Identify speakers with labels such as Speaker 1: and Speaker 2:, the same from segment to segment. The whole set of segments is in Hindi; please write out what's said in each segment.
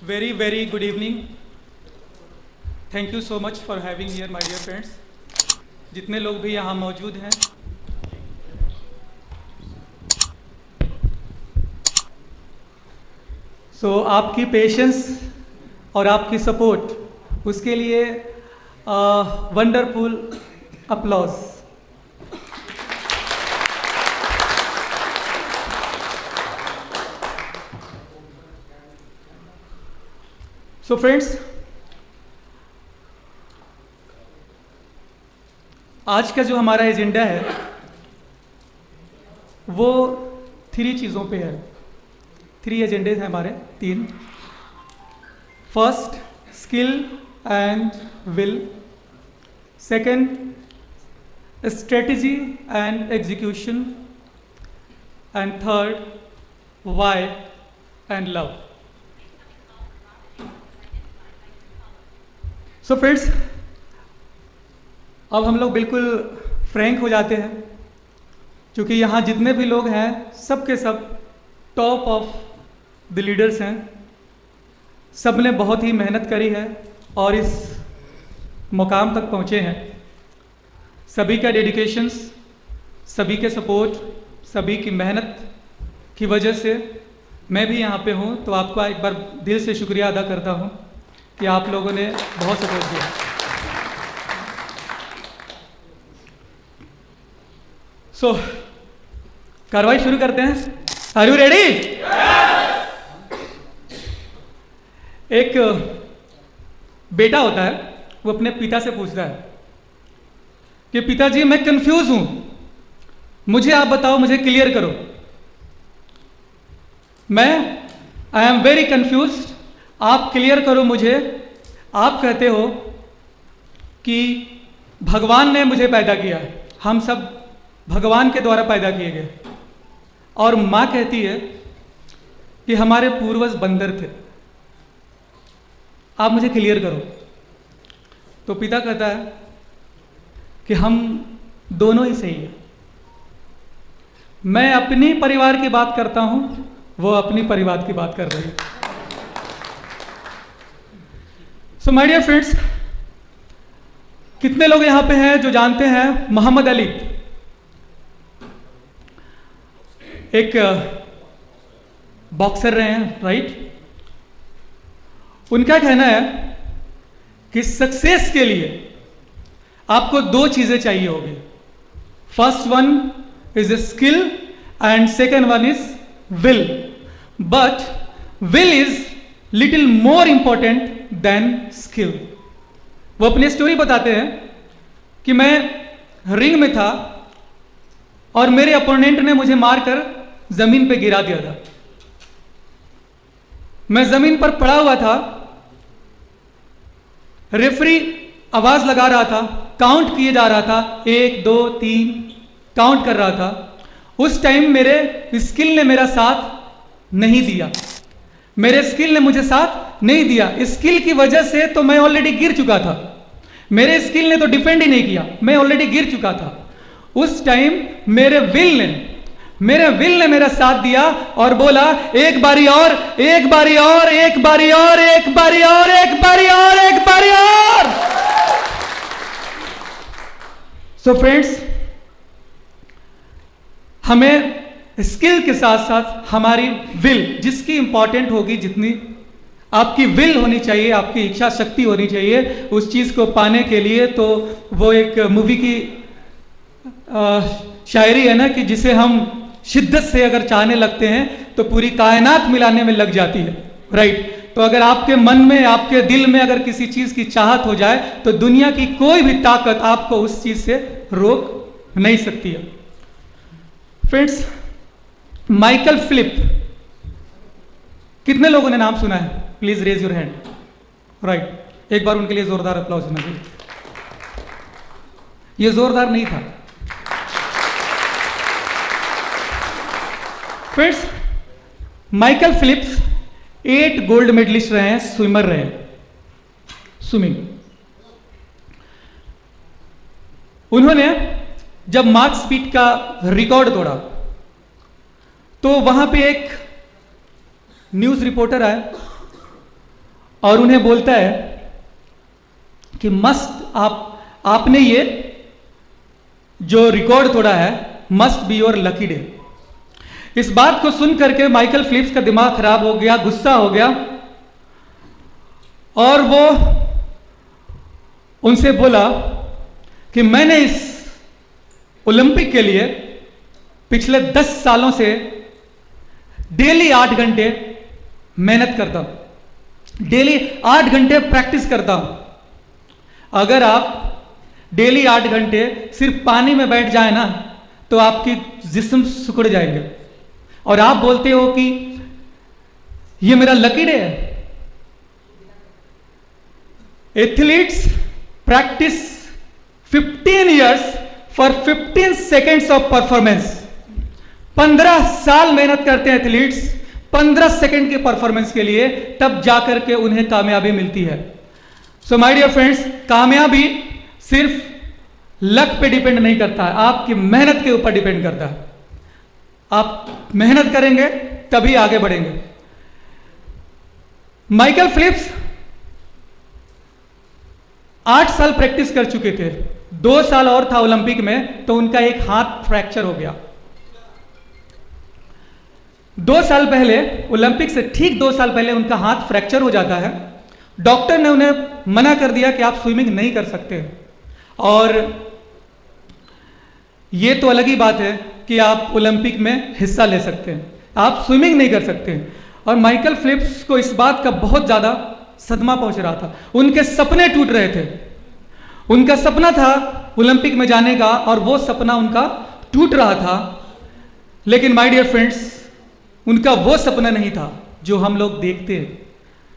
Speaker 1: Very good evening. Thank you so much for having here, my dear friends. जितने लोग भी यहाँ मौजूद हैं, आपकी पेशेंस और आपकी सपोर्ट, उसके लिए वंडरफुल अपलॉज. सो फ्रेंड्स, आज का जो हमारा एजेंडा है वो 3 चीज़ों पे है. 3 एजेंडे हैं हमारे, 3. First, skill and will. Second, strategy and execution. And third, why and love. So friends, अब हम लोग बिल्कुल फ्रैंक हो जाते हैं, क्योंकि यहाँ जितने भी लोग हैं सब के सब टॉप ऑफ द लीडर्स हैं. सब ने बहुत ही मेहनत करी है और इस मुकाम तक पहुँचे हैं. सभी का डेडिकेशंस, सभी के सपोर्ट, सभी की मेहनत की वजह से मैं भी यहाँ पे हूँ. तो आपका एक बार दिल से शुक्रिया अदा करता हूँ कि आप लोगों ने बहुत सपोर्ट दिया. सो कार्रवाई शुरू करते हैं. Are you ready? एक बेटा होता है, वो अपने पिता से पूछता है कि पिताजी मैं कंफ्यूज हूं, मुझे आप बताओ, मुझे क्लियर करो. आई एम वेरी कंफ्यूज्ड, आप क्लियर करो मुझे. आप कहते हो कि भगवान ने मुझे पैदा किया, हम सब भगवान के द्वारा पैदा किए गए. और माँ कहती है कि हमारे पूर्वज बंदर थे. आप मुझे क्लियर करो. तो पिता कहता है कि हम दोनों ही सही हैं. मैं अपनी परिवार की बात करता हूं, वो अपनी परिवार की बात कर रही है. सो माय डियर फ्रेंड्स, कितने लोग यहां पे हैं जो जानते हैं मोहम्मद अली? एक बॉक्सर रहे हैं, राइट? उनका कहना है कि सक्सेस के लिए आपको 2 चीजें चाहिए होगी. First one is skill and second one is will. But will is little more important than skill. वो अपनी स्टोरी बताते हैं कि मैं रिंग में था और मेरे अपोनेंट ने मुझे मारकर जमीन पे गिरा दिया था. मैं जमीन पर पड़ा हुआ था. रेफरी आवाज लगा रहा था, काउंट किए जा रहा था, 1 2 3 काउंट कर रहा था. उस टाइम मेरे स्किल ने मेरा साथ नहीं दिया. मेरे स्किल ने मुझे साथ नहीं दिया. स्किल की वजह से तो मैं ऑलरेडी गिर चुका था. मेरे स्किल ने तो डिफेंड ही नहीं किया, मैं ऑलरेडी गिर चुका था. उस टाइम मेरे विल ने मेरा साथ दिया और बोला एक बारी और, एक बारी और, एक बारी और, एक बारी और, एक बारी और, एक बारी और. सो फ्रेंड्स, हमें स्किल के साथ साथ हमारी विल, जिसकी इंपॉर्टेंट होगी, जितनी आपकी विल होनी चाहिए, आपकी इच्छा शक्ति होनी चाहिए उस चीज को पाने के लिए. तो वो एक मूवी की शायरी है ना कि जिसे हम शिद्दत से अगर चाहने लगते हैं तो पूरी कायनात मिलाने में लग जाती है, राइट? तो अगर आपके मन में, आपके दिल में अगर किसी चीज की चाहत हो जाए तो दुनिया की कोई भी ताकत आपको उस चीज से रोक नहीं सकती है. फ्रेंड्स, माइकल फिलिप, कितने लोगों ने नाम सुना है? Please raise your hand. Right, एक बार उनके लिए जोरदार अप्लॉज होना चाहिए. ये जोरदार नहीं था. Friends, Michael Phelps 8 gold medallist रहे हैं, स्विमर रहे हैं, स्विमिंग. उन्होंने जब मार्क स्पीड का रिकॉर्ड तोड़ा तो वहां पे एक न्यूज रिपोर्टर आया और उन्हें बोलता है कि मस्ट आपने ये जो रिकॉर्ड तोड़ा है, must be your lucky day. इस बात को सुन करके माइकल फिलिप्स का दिमाग खराब हो गया, गुस्सा हो गया, और वो उनसे बोला कि मैंने इस ओलंपिक के लिए पिछले 10 सालों से डेली 8 घंटे मेहनत करता हूं, डेली 8 घंटे प्रैक्टिस करता हूं। अगर आप डेली 8 घंटे सिर्फ पानी में बैठ जाए ना तो आपकी जिस्म सिकुड़ जाएंगे, और आप बोलते हो कि ये मेरा लकी डे है। Athletes practice 15 years for 15 seconds of performance. 15 साल मेहनत करते हैं एथलीट्स 15 सेकंड के परफॉर्मेंस के लिए, तब जाकर के उन्हें कामयाबी मिलती है। सो माय डियर फ्रेंड्स, कामयाबी सिर्फ लक पे डिपेंड नहीं करता है, आपकी मेहनत के ऊपर डिपेंड करता है। आप मेहनत करेंगे तभी आगे बढ़ेंगे। माइकल फिलिप्स 8 साल प्रैक्टिस कर चुके थे, 2 साल और था ओलंपिक में तो उनका एक हाथ फ्रैक्चर हो गया। 2 साल पहले, ओलंपिक से ठीक 2 साल पहले उनका हाथ फ्रैक्चर हो जाता है। डॉक्टर ने उन्हें मना कर दिया कि आप स्विमिंग नहीं कर सकते, और ये तो अलग ही बात है कि आप ओलंपिक में हिस्सा ले सकते हैं, आप स्विमिंग नहीं कर सकते। और माइकल फिलिप्स को इस बात का बहुत ज़्यादा सदमा पहुंच रहा था, उनके सपने टूट रहे थे। उनका सपना था ओलंपिक में जाने का, और वो सपना उनका टूट रहा था। लेकिन माय डियर फ्रेंड्स, उनका वो सपना नहीं था जो हम लोग देखते हैं।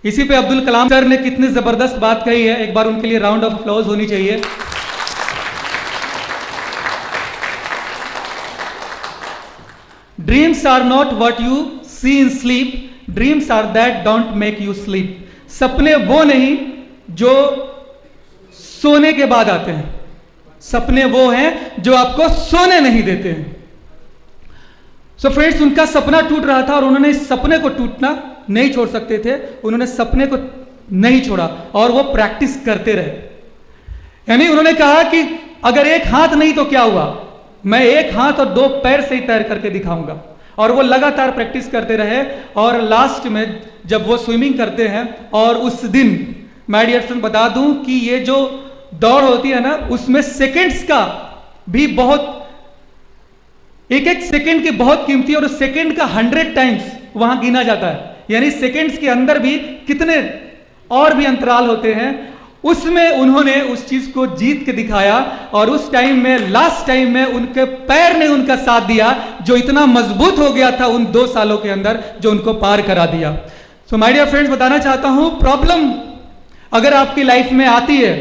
Speaker 1: इसी पे अब्दुल कलाम सर ने कितनी जबरदस्त बात कही है, एक बार उनके लिए राउंड ऑफ अप्लॉज होनी चाहिए। Dreams are not what you see in sleep, dreams are that don't make you sleep. सपने वो नहीं जो सोने के बाद आते हैं, सपने वो हैं जो आपको सोने नहीं देते हैं। सो फ्रेंड्स, उनका सपना टूट रहा था और उन्होंने इस सपने को टूटना नहीं छोड़ सकते थे। उन्होंने सपने को नहीं छोड़ा और वो प्रैक्टिस करते रहे। यानी उन्होंने कहा कि अगर एक हाथ नहीं तो क्या हुआ, मैं एक हाथ और 2 पैर से ही तैर करके दिखाऊंगा। और वो लगातार प्रैक्टिस करते रहे, और लास्ट में जब वो स्विमिंग करते हैं, और उस दिन माय डियर फ्रेंड बता दूं कि ये जो दौड़ होती है ना, उसमें सेकंड्स का भी बहुत, एक एक सेकंड की बहुत कीमती है, और उस सेकंड का 100 टाइम्स वहां गिना जाता है। यानी सेकंड्स के अंदर भी कितने और भी अंतराल होते हैं, उसमें उन्होंने उस चीज को जीत के दिखाया। और उस टाइम में, लास्ट टाइम में, उनके पैर ने उनका साथ दिया, जो इतना मजबूत हो गया था उन 2 सालों के अंदर, जो उनको पार करा दिया। सो माय डियर फ्रेंड्स, बताना चाहता हूं, प्रॉब्लम अगर आपकी लाइफ में आती है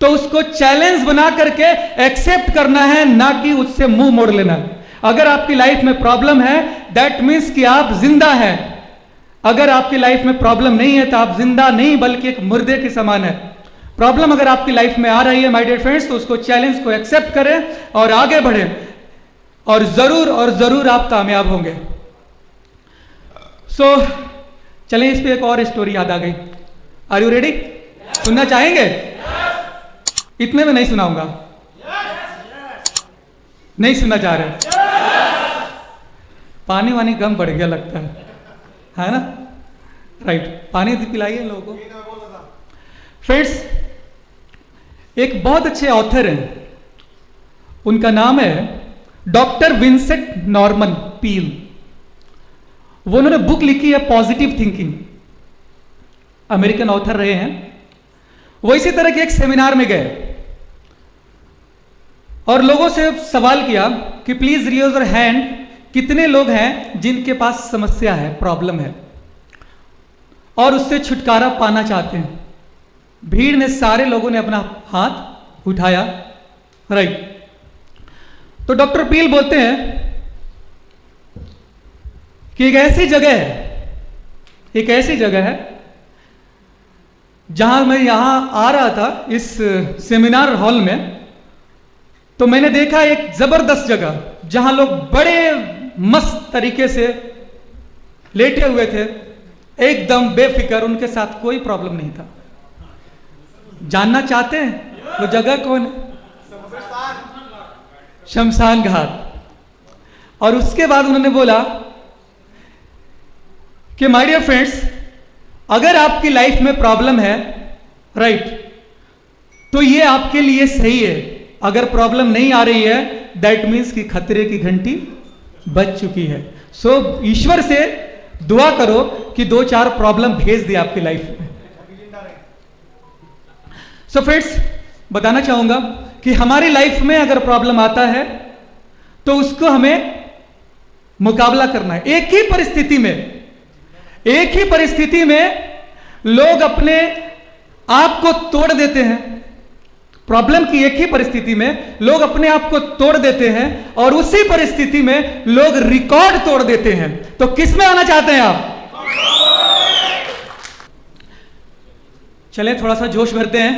Speaker 1: तो उसको चैलेंज बना करके एक्सेप्ट करना है, ना कि उससे मुंह मोड़ लेना। अगर आपकी लाइफ में प्रॉब्लम है, दैट मीन्स कि आप जिंदा हैं। अगर आपकी लाइफ में प्रॉब्लम नहीं है तो आप जिंदा नहीं बल्कि एक मुर्दे के समान है। प्रॉब्लम अगर आपकी लाइफ में आ रही है माय डियर फ्रेंड्स, तो उसको चैलेंज को एक्सेप्ट करें और आगे बढ़ें, और जरूर आप कामयाब होंगे। सो चलें, इस पे एक और स्टोरी याद आ गई। Are you ready? सुनना चाहेंगे? इतने में नहीं सुनाऊंगा। नहीं सुनना चाह रहे? पानी वानी कम पड़ गया लगता है ना? राइट, पानी पिलाइए लोगों को। फ्रेंड्स, एक बहुत अच्छे ऑथर हैं, उनका नाम है डॉक्टर विंसेंट नॉर्मन पील। वो उन्होंने बुक लिखी है पॉजिटिव थिंकिंग, अमेरिकन ऑथर रहे हैं। वो इसी तरह के एक सेमिनार में गए और लोगों से सवाल किया कि प्लीज रेज योर हैंड, कितने लोग हैं जिनके पास समस्या है, प्रॉब्लम है, और उससे छुटकारा पाना चाहते हैं। भीड़ ने, सारे लोगों ने अपना हाथ उठाया। राइट, तो डॉक्टर पील बोलते हैं कि एक ऐसी जगह है जहां मैं यहां आ रहा था इस सेमिनार हॉल में, तो मैंने देखा एक जबरदस्त जगह जहां लोग बड़े मस्त तरीके से लेटे हुए थे, एकदम बेफिक्र, उनके साथ कोई प्रॉब्लम नहीं था। जानना चाहते हैं वो जगह कौन है? शमशान घाट। और उसके बाद उन्होंने बोला कि माय डियर फ्रेंड्स, अगर आपकी लाइफ में प्रॉब्लम है, राइट, तो ये आपके लिए सही है। अगर प्रॉब्लम नहीं आ रही है, दैट मीन्स कि खतरे की घंटी बज चुकी है। सो ईश्वर से दुआ करो कि 2-4 प्रॉब्लम भेज दे आपकी लाइफ में। सो फ्रेंड्स, बताना चाहूंगा कि हमारी लाइफ में अगर प्रॉब्लम आता है तो उसको हमें मुकाबला करना है। एक ही परिस्थिति में लोग अपने आप को तोड़ देते हैं। प्रॉब्लम की एक ही परिस्थिति में लोग अपने आप को तोड़ देते हैं और उसी परिस्थिति में लोग रिकॉर्ड तोड़ देते हैं। तो किस में आना चाहते हैं आप? चलें थोड़ा सा जोश भरते हैं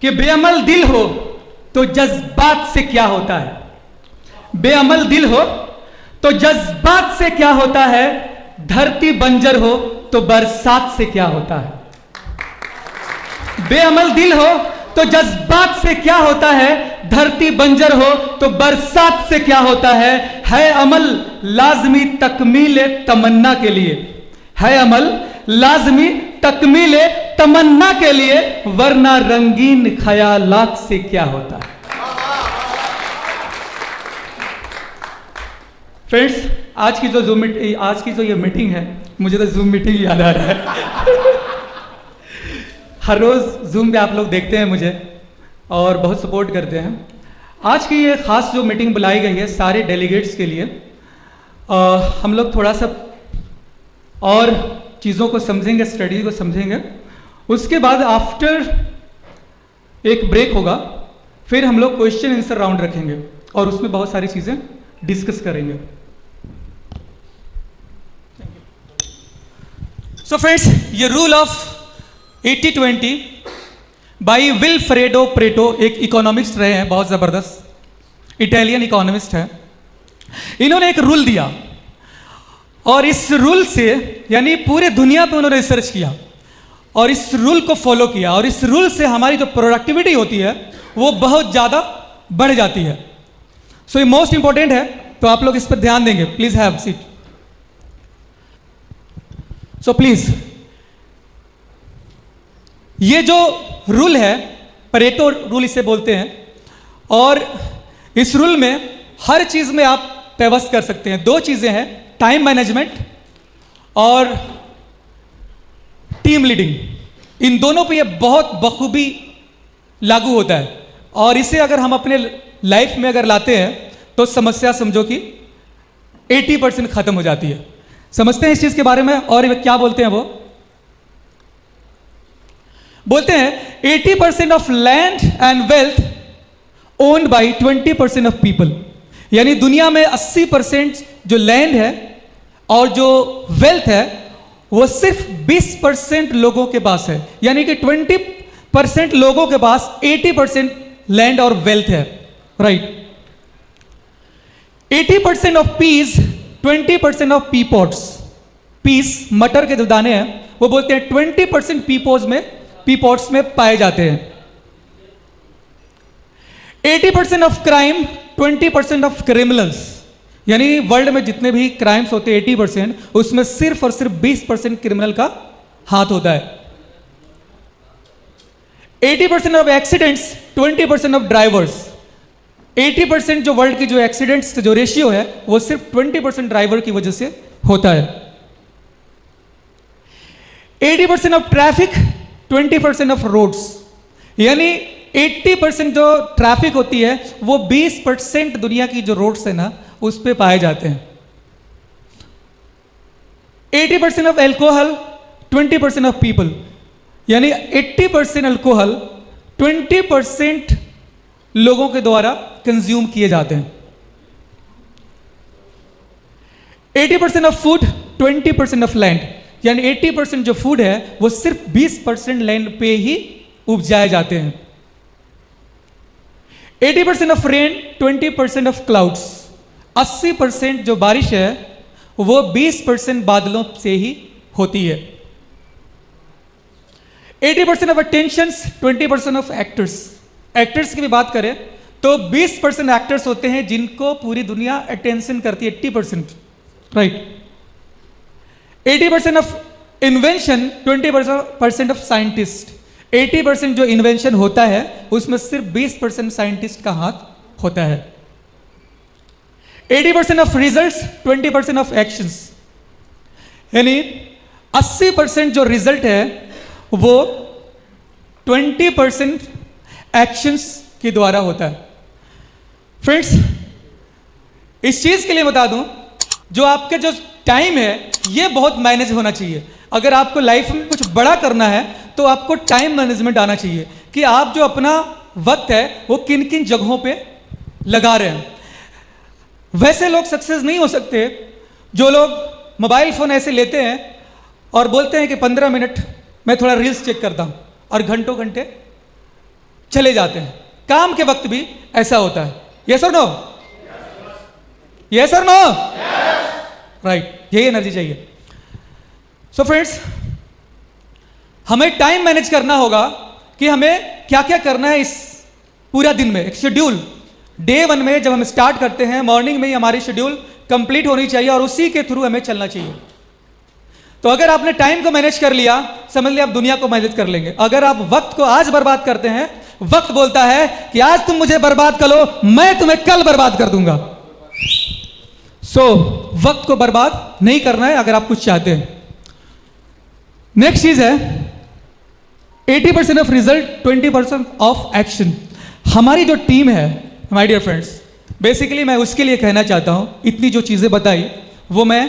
Speaker 1: कि बेअमल दिल हो तो जज्बात से क्या होता है। बेअमल दिल हो तो जज्बात से क्या होता है। धरती बंजर हो तो बरसात से क्या होता है। बेअमल दिल हो तो जज्बात से क्या होता है। धरती बंजर हो तो बरसात से क्या होता है अमल लाजमी तकमील तमन्ना के लिए। है अमल लाजमी तकमील तमन्ना के लिए, वरना रंगीन ख्यालात से क्या होता है। फ्रेंड्स, आज की जो ये मीटिंग है, मुझे तो जूम मीटिंग याद आ रहा है। हर रोज जूम पे आप लोग देखते हैं मुझे और बहुत सपोर्ट करते हैं। आज की ये खास जो मीटिंग बुलाई गई है सारे डेलीगेट्स के लिए, हम लोग थोड़ा सा और चीज़ों को समझेंगे, स्टडी को समझेंगे। उसके बाद आफ्टर एक ब्रेक होगा, फिर हम लोग क्वेश्चन आंसर राउंड रखेंगे और उसमें बहुत सारी चीज़ें डिस्कस करेंगे। सो फ्रेंड्स, ये rule of 80-20 by Vilfredo Preto एक इकोनॉमिस्ट रहे हैं, बहुत ज़बरदस्त इटालियन इकोनॉमिस्ट है। इन्होंने एक रूल दिया और इस रूल से, यानी पूरे दुनिया पे उन्होंने रिसर्च किया और इस रूल को फॉलो किया, और इस रूल से हमारी जो प्रोडक्टिविटी होती है वो बहुत ज़्यादा बढ़ जाती है। सो ये मोस्ट इंपॉर्टेंट है, तो आप लोग इस पर ध्यान देंगे। Please have seat. So please, ये जो रूल है परेटो रूल इसे बोलते हैं, और इस रूल में हर चीज में आप पेवस कर सकते हैं। 2 चीजें हैं, टाइम मैनेजमेंट और टीम लीडिंग। इन दोनों पे ये बहुत बखूबी लागू होता है, और इसे अगर हम अपने लाइफ में अगर लाते हैं तो समस्या समझो कि 80% खत्म हो जाती है। समझते हैं इस चीज के बारे में। और क्या बोलते हैं वो? बोलते हैं 80% of land and wealth owned by 20% of people. यानी दुनिया में 80% जो लैंड है और जो वेल्थ है वो सिर्फ 20% लोगों के पास है। यानी कि 20% लोगों के पास 80% लैंड और वेल्थ है, right. 80% of peas, 20% of pea pods. Peas मटर के जो दाने हैं वो बोलते हैं 20% पी पॉट्स में पाए जाते हैं। 80% ऑफ क्राइम, 20% ऑफ क्रिमिनल्स। यानी वर्ल्ड में जितने भी क्राइम्स होते हैं 80%, उसमें सिर्फ और सिर्फ 20% क्रिमिनल का हाथ होता है। 80% ऑफ एक्सीडेंट्स, 20% ऑफ ड्राइवर्स। 80% जो वर्ल्ड की जो एक्सीडेंट्स जो रेशियो है वो सिर्फ 20% ड्राइवर की वजह से होता है। 80% ऑफ ट्रैफिक, 20% ऑफ रोड्स। यानी 80% जो ट्रैफिक होती है वो 20% दुनिया की जो रोड्स है ना उस पे पाए जाते हैं। 80% ऑफ एल्कोहल, 20% ऑफ पीपल। यानी 80% अल्कोहल 20% लोगों के द्वारा कंज्यूम किए जाते हैं। 80% ऑफ फूड, 20% ऑफ लैंड। यानी 80% जो फूड है वो सिर्फ 20% लैंड पे ही उपजाए जाते हैं। 80% ऑफ रेन, 20% ऑफ क्लाउड्स। 80% जो बारिश है वो 20% बादलों से ही होती है। 80% of attentions, 20% of actors. Actors की भी बात करें तो 20% एक्टर्स होते हैं जिनको पूरी दुनिया अटेंशन करती है, 80%, right. 80% of invention, 20% of scientist. 80% जो इन्वेंशन होता है उसमें सिर्फ 20% साइंटिस्ट का हाथ होता है। 80% ऑफ रिजल्ट्स, 20% ऑफ एक्शंस। यानी 80% जो रिजल्ट है वो 20% एक्शंस के द्वारा होता है। फ्रेंड्स, इस चीज के लिए बता दूं, जो आपके जो टाइम है ये बहुत मैनेज होना चाहिए। अगर आपको लाइफ में कुछ बड़ा करना है तो आपको टाइम मैनेजमेंट आना चाहिए कि आप जो अपना वक्त है वो किन किन जगहों पे लगा रहे हैं। वैसे लोग सक्सेस नहीं हो सकते जो लोग मोबाइल फोन ऐसे लेते हैं और बोलते हैं कि 15 मिनट मैं थोड़ा रील्स चेक करता हूं और घंटों घंटे चले जाते हैं। काम के वक्त भी ऐसा होता है। यस और नो? यस और नो? राइट, यही एनर्जी चाहिए। सो फ्रेंड्स, हमें टाइम मैनेज करना होगा कि हमें क्या क्या करना है इस पूरा दिन में। एक शेड्यूल, डे 1 में जब हम स्टार्ट करते हैं मॉर्निंग में ही हमारी शेड्यूल कंप्लीट होनी चाहिए और उसी के थ्रू हमें चलना चाहिए। तो अगर आपने टाइम को मैनेज कर लिया, समझ लिया आप दुनिया को मैनेज कर लेंगे। अगर आप वक्त को आज बर्बाद करते हैं, वक्त बोलता है कि आज तुम मुझे बर्बाद कर लो, मैं तुम्हें कल बर्बाद कर दूंगा। सो वक्त को बर्बाद नहीं करना है अगर आप कुछ चाहते हैं। नेक्स्ट चीज है 80% ऑफ रिजल्ट, 20% ऑफ एक्शन। हमारी जो टीम है माय डियर फ्रेंड्स, बेसिकली मैं उसके लिए कहना चाहता हूं, इतनी जो चीजें बताई वो मैं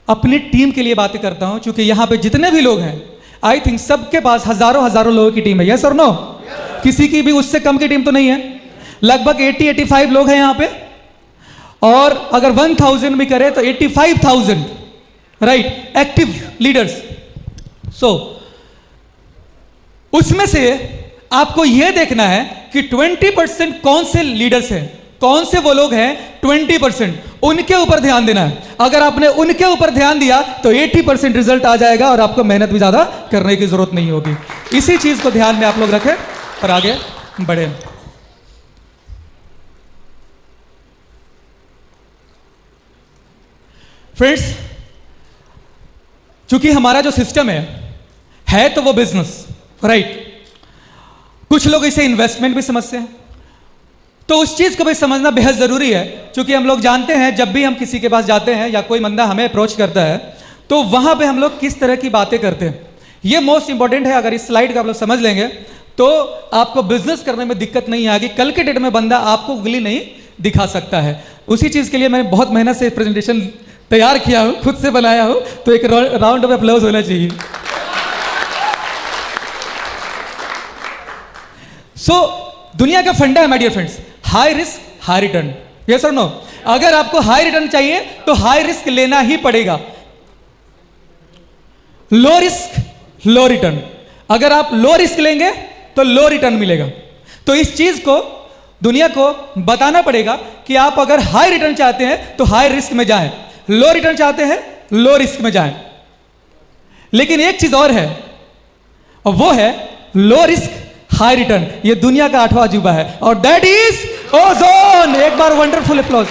Speaker 1: अपनी टीम के लिए बातें करता हूं, क्योंकि यहां पे जितने भी लोग हैं आई थिंक सबके पास हजारों हजारों लोगों की टीम है। यस और नो? किसी की भी उससे कम की टीम तो नहीं है। लगभग 80-85 लोग हैं यहां पे, और अगर 1000 भी करे तो 85,000 राइट एक्टिव लीडर्स। सो उसमें से आपको यह देखना है कि 20% कौन से लीडर्स हैं, कौन से वो लोग हैं 20%, उनके ऊपर ध्यान देना है। अगर आपने उनके ऊपर ध्यान दिया तो 80% रिजल्ट आ जाएगा और आपको मेहनत भी ज्यादा करने की जरूरत नहीं होगी। इसी चीज को ध्यान में आप लोग रखें और आगे बढ़े। फ्रेंड्स, चूंकि हमारा जो सिस्टम है तो वो बिजनेस, राइट। कुछ लोग इसे इन्वेस्टमेंट भी समझते हैं, तो उस चीज को भी समझना बेहद जरूरी है। क्योंकि हम लोग जानते हैं जब भी हम किसी के पास जाते हैं या कोई बंदा हमें अप्रोच करता है तो वहां पे हम लोग किस तरह की बातें करते हैं, ये मोस्ट इंपॉर्टेंट है। अगर इस स्लाइड को आप लोग समझ लेंगे तो आपको बिजनेस करने में दिक्कत नहीं आएगी। कल के डेट में बंदा आपको उंगली नहीं दिखा सकता है। उसी चीज के लिए मैंने बहुत मेहनत से प्रेजेंटेशन तैयार किया हूं, खुद से बनाया हूं, तो एक राउंड ऑफ अप्लॉज होना चाहिए। सो दुनिया का फंडा है my dear friends, high risk high return. Yes और नो? अगर आपको हाई रिटर्न चाहिए तो हाई रिस्क लेना ही पड़ेगा। लो रिस्क लो रिटर्न। अगर आप लो रिस्क लेंगे तो लो रिटर्न मिलेगा। तो इस चीज को दुनिया को बताना पड़ेगा कि आप अगर हाई रिटर्न चाहते हैं तो हाई रिस्क में जाएं, लो रिटर्न चाहते हैं लो रिस्क में जाएं। लेकिन एक चीज और है, और वो है लो रिस्क हाई रिटर्न। ये दुनिया का 8वां अजूबा है और दैट इज ओजोन। एक बार वंडरफुल अप्लॉज।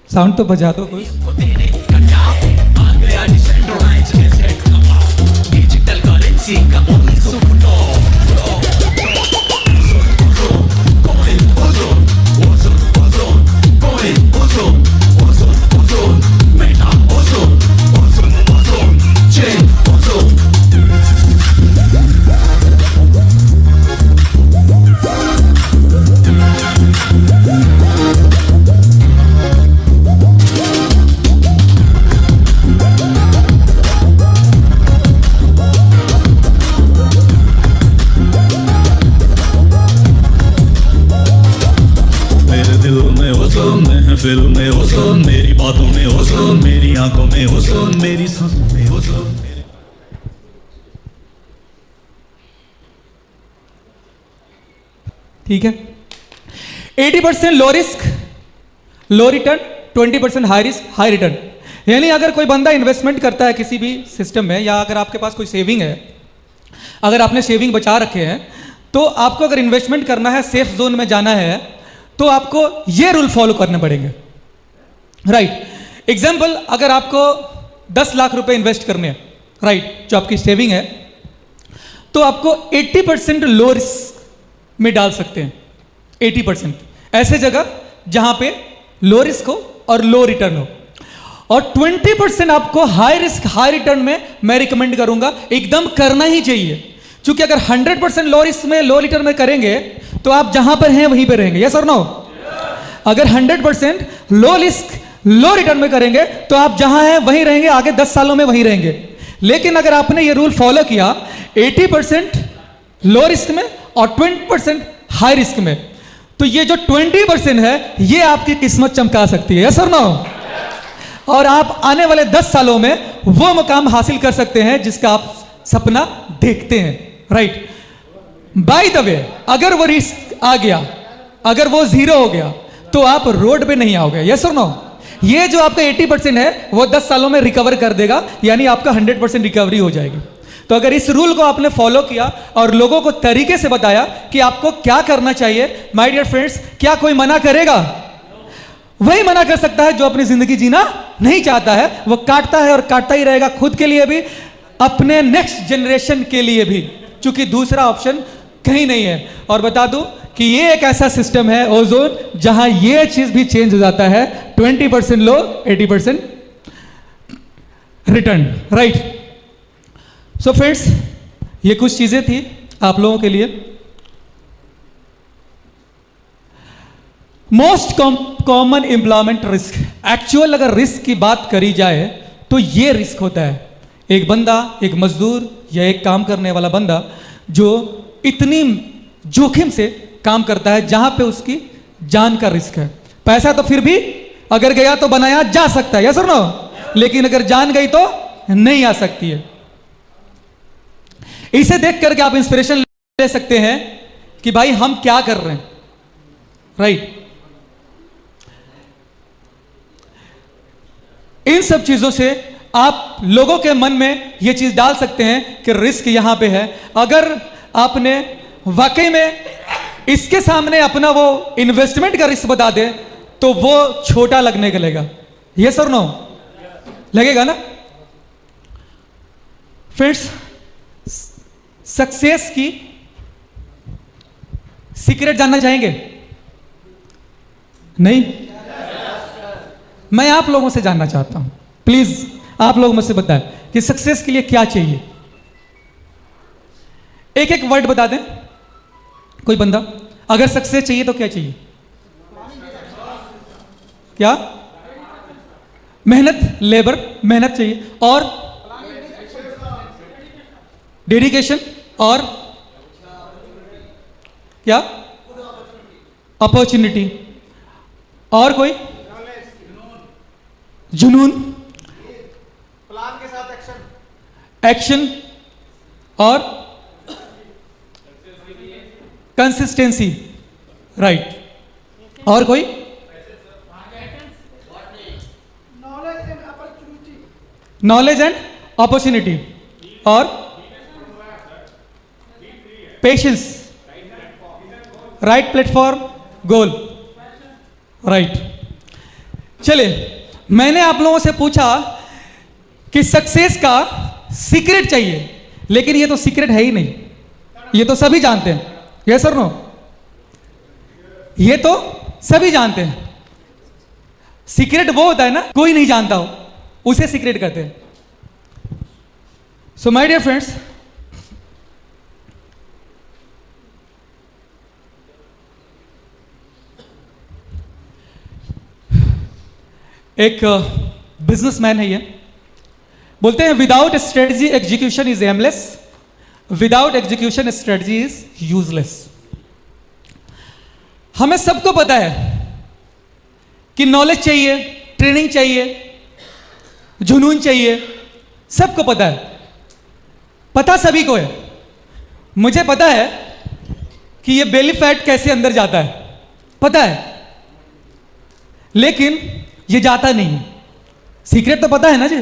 Speaker 1: साउंड तो बजा दो कुछ। डिजिटल करेंसी का दिल में ओजोन, मेरी बातों में ओजोन, मेरी आंखों में ओजोन, मेरी सांसों में ओजोन। ठीक है, 80% low risk low return, 20% high risk high return. यानी अगर कोई बंदा इन्वेस्टमेंट करता है किसी भी सिस्टम में, या अगर आपके पास कोई सेविंग है, अगर आपने सेविंग बचा रखे हैं, तो आपको अगर इन्वेस्टमेंट करना है, सेफ जोन में जाना है, तो आपको ये रूल फॉलो करने पड़ेंगे, राइट। एग्जाम्पल, अगर आपको 10 लाख रुपए इन्वेस्ट करने हैं, राइट, जो आपकी सेविंग है, तो आपको 80% लो रिस्क में डाल सकते हैं। 80% ऐसे जगह जहां पे लो रिस्क हो और लो रिटर्न हो, और 20% आपको हाई रिस्क हाई रिटर्न में मैं रिकमेंड करूंगा, एकदम करना ही चाहिए। क्योंकि अगर 100% लो रिस्क में लो रिटर्न में करेंगे तो आप जहां पर हैं वहीं पर रहेंगे, यस और नो। अगर 100% लो रिस्क लो रिटर्न में करेंगे तो आप जहां हैं वहीं रहेंगे, आगे 10 सालों में वहीं रहेंगे। लेकिन अगर आपने ये रूल फॉलो किया 80% लो रिस्क में और 20% हाई रिस्क में, तो ये जो 20% है ये आपकी किस्मत चमका सकती है, यस और नो। और आप आने वाले 10 सालों में वो मुकाम हासिल कर सकते हैं जिसका आप सपना देखते हैं, राइट। बाय द वे, अगर वो रिस्क आ गया, अगर वो जीरो हो गया, तो आप रोड पे नहीं आओगे, यस और नो। ये जो आपका 80% है वो 10 सालों में रिकवर कर देगा, यानी आपका 100% रिकवरी हो जाएगी। तो अगर इस रूल को आपने फॉलो किया और लोगों को तरीके से बताया कि आपको क्या करना चाहिए, माय डियर फ्रेंड्स, क्या कोई मना करेगा? वही मना कर सकता है जो अपनी जिंदगी जीना नहीं चाहता है। वो काटता है और काटता ही रहेगा, खुद के लिए भी, अपने नेक्स्ट जनरेशन के लिए भी, क्योंकि दूसरा ऑप्शन कहीं नहीं है। और बता दूं कि ये एक ऐसा सिस्टम है ओजोन, जहां ये चीज भी चेंज हो जाता है, 20% लो 80% रिटर्न, राइट। सो फ्रेंड्स, ये कुछ चीजें थी आप लोगों के लिए। Most common employment risk, actual अगर रिस्क की बात करी जाए तो ये रिस्क होता है, एक बंदा, एक मजदूर या एक काम करने वाला बंदा जो इतनी जोखिम से काम करता है जहां पे उसकी जान का रिस्क है। पैसा तो फिर भी अगर गया तो बनाया जा सकता है, यस और नो, लेकिन अगर जान गई तो नहीं आ सकती है। इसे देख करके आप इंस्पिरेशन ले सकते हैं कि भाई हम क्या कर रहे हैं, राइट। इन सब चीजों से आप लोगों के मन में यह चीज डाल सकते हैं कि रिस्क यहां पे है। अगर आपने वाकई में इसके सामने अपना वो इन्वेस्टमेंट का रिस्क बता दे तो वो छोटा लगने का लगेगा, यस और नो, लगेगा ना। फ्रेंड्स, सक्सेस की सीक्रेट जानना चाहेंगे? नहीं? मैं आप लोगों से जानना चाहता हूं, प्लीज आप लोग मुझसे बताएं कि सक्सेस के लिए क्या चाहिए। एक एक वर्ड बता दें कोई बंदा, अगर सक्सेस चाहिए तो क्या चाहिए? क्या? मेहनत, लेबर, मेहनत चाहिए, और डेडिकेशन, और क्या? अपॉर्चुनिटी, और कोई? जुनून, प्लान के साथ एक्शन, एक्शन, और कंसिस्टेंसी, राइट। और कोई? नॉलेज एंड अपॉर्चुनिटी, और पेशेंस, राइट प्लेटफॉर्म, गोल, राइट। चलिए, मैंने आप लोगों से पूछा कि सक्सेस का सीक्रेट चाहिए, लेकिन ये तो सीक्रेट है ही नहीं, ये तो सभी जानते हैं, यस और नो, ये तो सभी जानते हैं। सीक्रेट वो होता है ना, कोई नहीं जानता हो, उसे सीक्रेट कहते हैं। सो माय डियर फ्रेंड्स, एक बिजनेसमैन है, ये बोलते हैं without strategy execution is aimless, without execution strategy is useless. हमें सबको पता है कि नॉलेज चाहिए, ट्रेनिंग चाहिए, जुनून चाहिए, सबको पता है, पता सभी को है। मुझे पता है कि ये बेली फैट कैसे अंदर जाता है, पता है, लेकिन ये जाता नहीं। सीक्रेट तो पता है ना जी,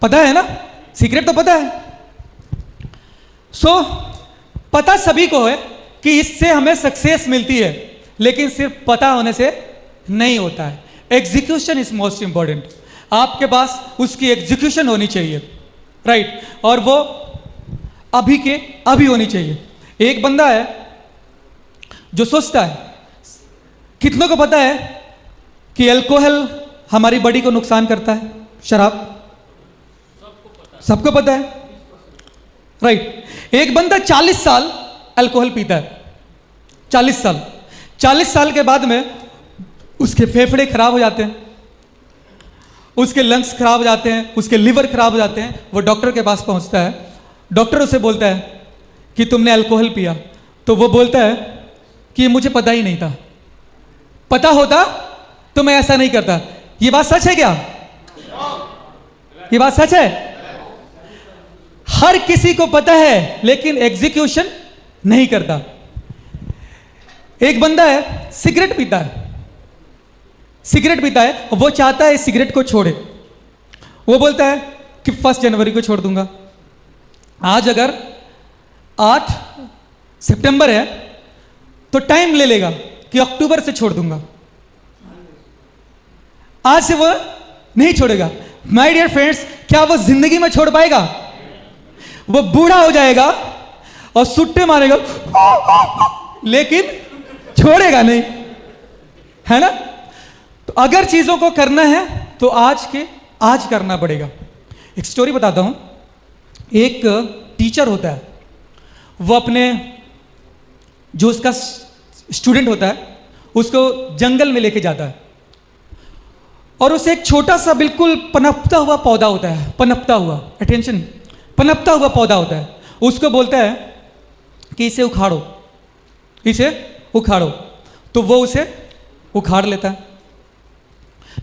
Speaker 1: पता है ना, सीक्रेट तो पता है। पता सभी को है कि इससे हमें सक्सेस मिलती है, लेकिन सिर्फ पता होने से नहीं होता है। Execution is most important. आपके पास उसकी एग्जीक्यूशन होनी चाहिए, राइट, और वो अभी के अभी होनी चाहिए। एक बंदा है जो सोचता है, कितनों को पता है कि अल्कोहल हमारी बॉडी को नुकसान करता है? शराब सबको पता है, राइट। एक बंदा 40 साल अल्कोहल पीता है, 40 साल के बाद में उसके फेफड़े खराब हो जाते हैं, उसके लंग्स खराब हो जाते हैं, उसके लिवर खराब हो जाते हैं। वो डॉक्टर के पास पहुंचता है, डॉक्टर उसे बोलता है कि तुमने अल्कोहल पिया, तो वो बोलता है कि मुझे पता ही नहीं था, पता होता तो मैं ऐसा नहीं करता। ये बात सच है क्या? ये बात सच है? हर किसी को पता है लेकिन एग्जीक्यूशन नहीं करता। एक बंदा है सिगरेट पीता है, वो चाहता है सिगरेट को छोड़े। वो बोलता है कि 1 जनवरी को छोड़ दूंगा। आज अगर 8 सितंबर है तो टाइम ले लेगा कि अक्टूबर से छोड़ दूंगा। आज से वो नहीं छोड़ेगा। माय डियर फ्रेंड्स, क्या वो जिंदगी में छोड़ पाएगा? वो बूढ़ा हो जाएगा और सुट्टे मारेगा, लेकिन छोड़ेगा नहीं, है ना? तो अगर चीजों को करना है तो आज करना पड़ेगा। एक स्टोरी बताता हूं। एक टीचर होता है, वो अपने जो उसका स्टूडेंट होता है उसको जंगल में लेके जाता है, और उसे एक छोटा सा बिल्कुल पनपता हुआ पौधा होता है, पनपता हुआ पौधा होता है। उसको बोलता है कि इसे उखाड़ो, तो वो उसे उखाड़ लेता है।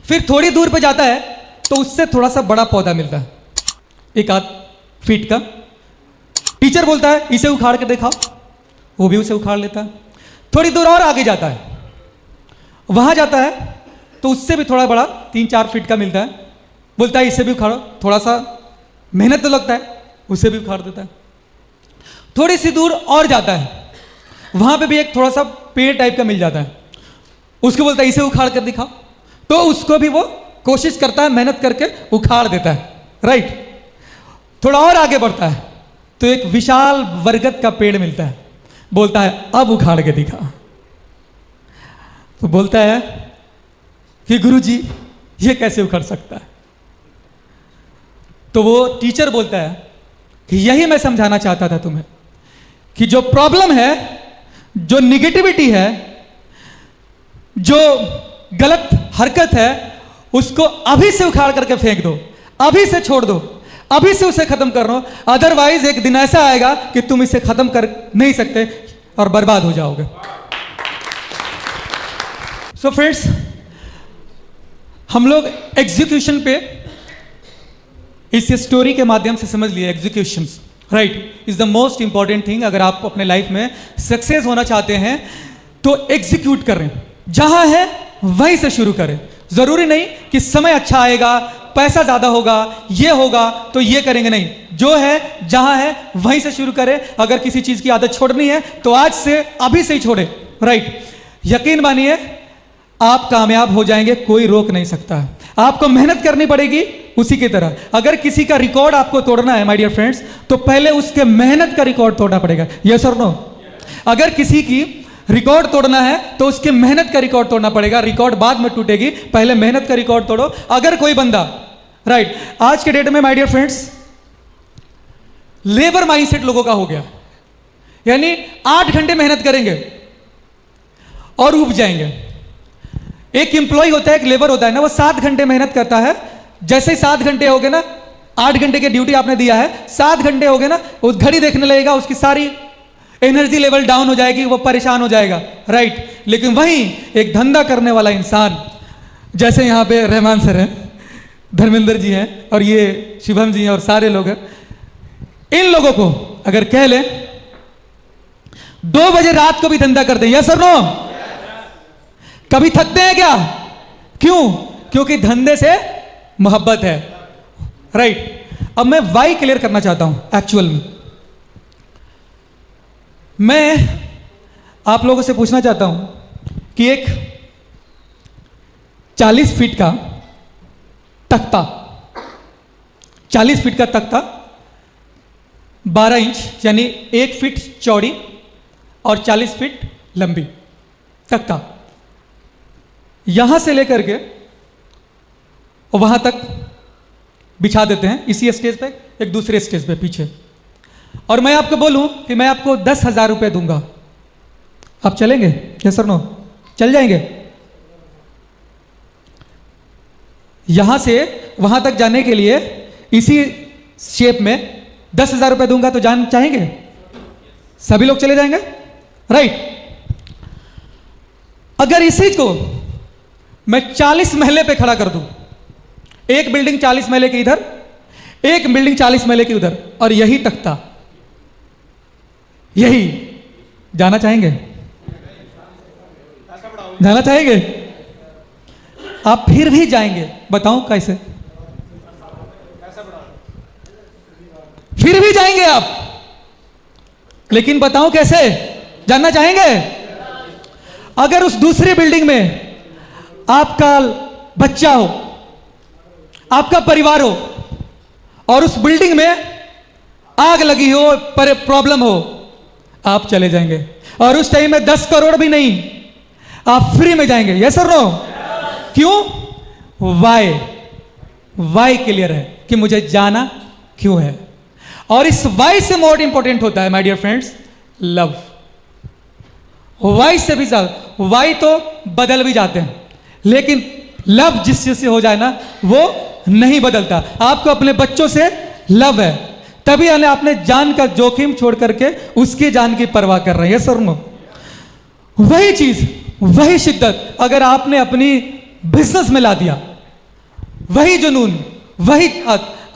Speaker 1: फिर थोड़ी दूर पे जाता है तो उससे थोड़ा सा बड़ा पौधा मिलता है, 1 फीट का। टीचर बोलता है इसे उखाड़ के दिखाओ, वो भी उसे उखाड़ लेता है। थोड़ी दूर और आगे जाता है, वहां जाता है तो उससे भी थोड़ा बड़ा 3-4 फीट का मिलता है। बोलता है इसे भी उखाड़ो, थोड़ा सा मेहनत तो लगता है, उसे भी उखाड़ देता है। थोड़ी सी दूर और जाता है, वहां पे भी एक थोड़ा सा पेड़ टाइप का मिल जाता है। उसको बोलता है इसे उखाड़ कर दिखाओ, तो उसको भी वो कोशिश करता है, मेहनत करके उखाड़ देता है, राइट। थोड़ा और आगे बढ़ता है तो एक विशाल बरगद का पेड़ मिलता है। बोलता है अब उखाड़ के दिखा। तो बोलता है कि गुरुजी ये कैसे उखड़ सकता है? तो वो टीचर बोलता है कि यही मैं समझाना चाहता था तुम्हें, कि जो प्रॉब्लम है, जो निगेटिविटी है, जो गलत हरकत है, उसको अभी से उखाड़ करके फेंक दो, अभी से छोड़ दो, अभी से उसे खत्म कर दो। अदरवाइज एक दिन ऐसा आएगा कि तुम इसे खत्म कर नहीं सकते और बर्बाद हो जाओगे। सो फ्रेंड्स, हम लोग एग्जीक्यूशन पे इस स्टोरी के माध्यम से समझ लिए। Execution, right, is the most important thing. अगर आप अपने लाइफ में सक्सेस होना चाहते हैं तो एग्जीक्यूट करें, जहां है वहीं से शुरू करें। जरूरी नहीं कि समय अच्छा आएगा, पैसा ज्यादा होगा, ये होगा तो ये करेंगे, नहीं। जो है जहां है वहीं से शुरू करें। अगर किसी चीज की आदत छोड़नी है तो आज से अभी से ही छोड़े, राइट। यकीन मानिए आप कामयाब हो जाएंगे, कोई रोक नहीं सकता है। आपको मेहनत करनी पड़ेगी उसी की तरह। अगर किसी का रिकॉर्ड आपको तोड़ना है माय डियर फ्रेंड्स, तो पहले उसके मेहनत का रिकॉर्ड तोड़ना पड़ेगा। यस और नो? अगर किसी की रिकॉर्ड तोड़ना है तो उसके मेहनत का रिकॉर्ड तोड़ना पड़ेगा। रिकॉर्ड बाद में टूटेगी, पहले मेहनत का रिकॉर्ड तोड़ो। अगर कोई बंदा, राइट, आज के डेट में my dear friends labour mindset लोगों का हो गया, यानी 8 घंटे मेहनत करेंगे और उब जाएंगे। एक एम्प्लॉय होता है, एक लेबर होता है ना, वो 7 घंटे मेहनत करता है। जैसे ही 7 घंटे हो गए ना, 8 घंटे की ड्यूटी आपने दिया है, 7 घंटे हो गए ना, उस घड़ी देखने लगेगा, उसकी सारी एनर्जी लेवल डाउन हो जाएगी, वो परेशान हो जाएगा, राइट। लेकिन वहीं एक धंधा करने वाला इंसान, जैसे यहां पे रहमान सर हैं, धर्मेंद्र जी हैं, और ये शिवम जी हैं, और सारे लोग हैं, इन लोगों को अगर कह ले 2 बजे रात को भी धंधा करते हैं, यस और नो? कभी थकते हैं क्या? क्यों? क्योंकि धंधे से मोहब्बत है, राइट। अब मैं वाई क्लियर करना चाहता हूं। एक्चुअल में मैं आप लोगों से पूछना चाहता हूं कि एक 40 फीट का तख्ता, 40 फीट का तख्ता 12 इंच यानी 1 फीट चौड़ी और 40 फीट लंबी तख्ता, यहां से लेकर के वहां तक बिछा देते हैं इसी स्टेज पे, एक दूसरे स्टेज पे पीछे, और मैं आपको बोलूं कि मैं आपको 10,000 रुपये दूंगा, आप चलेंगे? Yes sir no? चल जाएंगे? यहां से वहां तक जाने के लिए इसी शेप में 10,000 रुपये दूंगा तो जान चाहेंगे? सभी लोग चले जाएंगे, राइट। अगर इसी को मैं 40 महले पे खड़ा कर दूं, एक बिल्डिंग 40 महले की इधर, एक बिल्डिंग 40 महले की उधर, और यही तख्ता, यही, जाना चाहेंगे? जाना चाहेंगे? आप फिर भी जाएंगे? बताऊं कैसे? फिर भी जाएंगे आप, लेकिन बताऊं कैसे? जानना चाहेंगे? अगर उस दूसरी बिल्डिंग में आपका बच्चा हो, आपका परिवार हो, और उस बिल्डिंग में आग लगी हो, पर प्रॉब्लम हो, आप चले जाएंगे, और उस टाइम में 10 करोड़ भी नहीं, आप फ्री में जाएंगे। यस और नो? क्यों? वाई, वाई क्लियर है कि मुझे जाना क्यों है, और इस वाई से मोर इंपॉर्टेंट होता है my dear friends love. Why से भी ज्यादा, वाई तो बदल भी जाते हैं, लेकिन लव जिस चीज से हो जाए ना वो नहीं बदलता। आपको अपने बच्चों से लव है, तभी आपने जान का जोखिम छोड़ करके उसकी जान की परवाह कर रहे हैं। Sir no? वही चीज, वही शिद्दत अगर आपने अपनी बिजनेस में ला दिया, वही जुनून, वही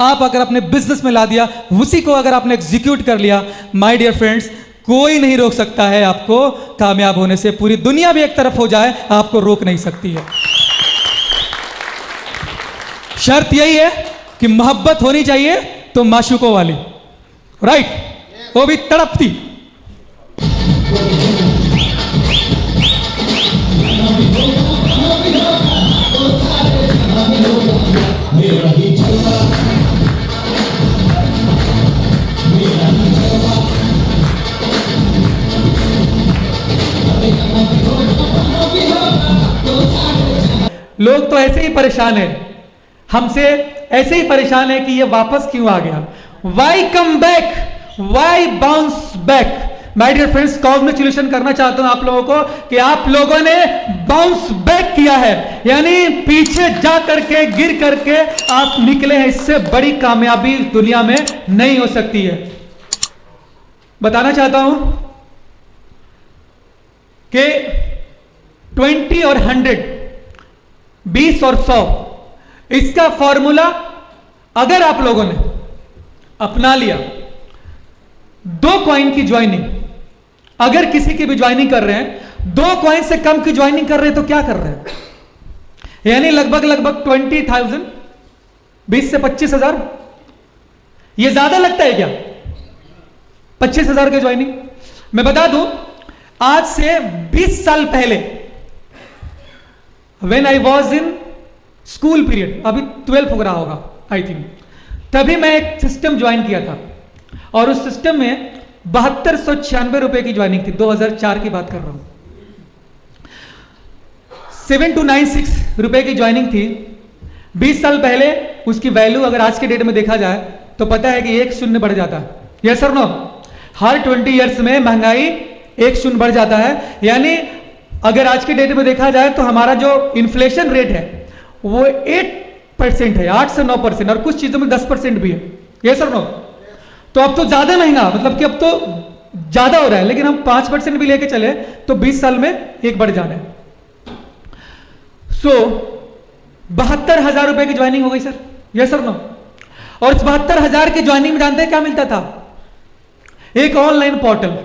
Speaker 1: आप अगर अपने बिजनेस में ला दिया, उसी को अगर आपने एग्जीक्यूट कर लिया, माय डियर फ्रेंड्स, कोई नहीं रोक सकता है आपको कामयाब होने से। पूरी दुनिया भी एक तरफ हो जाए, आपको रोक नहीं सकती है। शर्त यही है कि मोहब्बत होनी चाहिए तो माशूकों वाली, राइट, वो भी तड़पती। लोग तो ऐसे ही परेशान है हमसे, ऐसे ही परेशान है कि ये वापस क्यों आ गया। Why come back, why bounce back. My dear friends, congratulation करना चाहता हूं आप लोगों को कि आप लोगों ने बाउंस बैक किया है, यानी पीछे जा करके, गिर करके आप निकले हैं। इससे बड़ी कामयाबी दुनिया में नहीं हो सकती है। बताना चाहता हूं कि 20 और 100, 20 और 100, इसका फॉर्मूला अगर आप लोगों ने अपना लिया, 2 कॉइन की ज्वाइनिंग, अगर किसी की भी ज्वाइनिंग कर रहे हैं, 2 कॉइन से कम की ज्वाइनिंग कर रहे हैं तो क्या कर रहे हैं? यानी लगभग 20,000, 20 से 25,000। यह ज्यादा लगता है क्या? 25,000 की ज्वाइनिंग। मैं बता दूं, आज से 20 साल पहले, when I was in school period, अभी 12 हो रहा होगा आई थिंक, तभी मैं एक सिस्टम ज्वाइन किया था, और उस सिस्टम में 7296 रुपए की ज्वाइनिंग थी। 2004 की बात कर रहा हूं। 7296 रुपए की ज्वाइनिंग थी 20 साल पहले। उसकी वैल्यू अगर आज के डेट में देखा जाए तो पता है कि 1 शून्य बढ़ जाता है। Yes sir no? हर 20 ईयर्स में महंगाई 1 शून्य बढ़ जाता है। यानी अगर आज के डेट में देखा जाए तो हमारा जो इन्फ्लेशन रेट है वो 8% है, 8 से 9%, और कुछ चीजों में 10% भी है। ये सर नो? तो अब तो ज्यादा महंगा, मतलब कि अब तो ज्यादा हो रहा है, लेकिन हम 5% भी लेके चले तो 20 साल में 1 बढ़ जाना है। 72,000 रुपए की ज्वाइनिंग हो गई सर। ये सर नो? और इस 72,000 की ज्वाइनिंग में जानते हैं क्या मिलता था? एक ऑनलाइन पोर्टल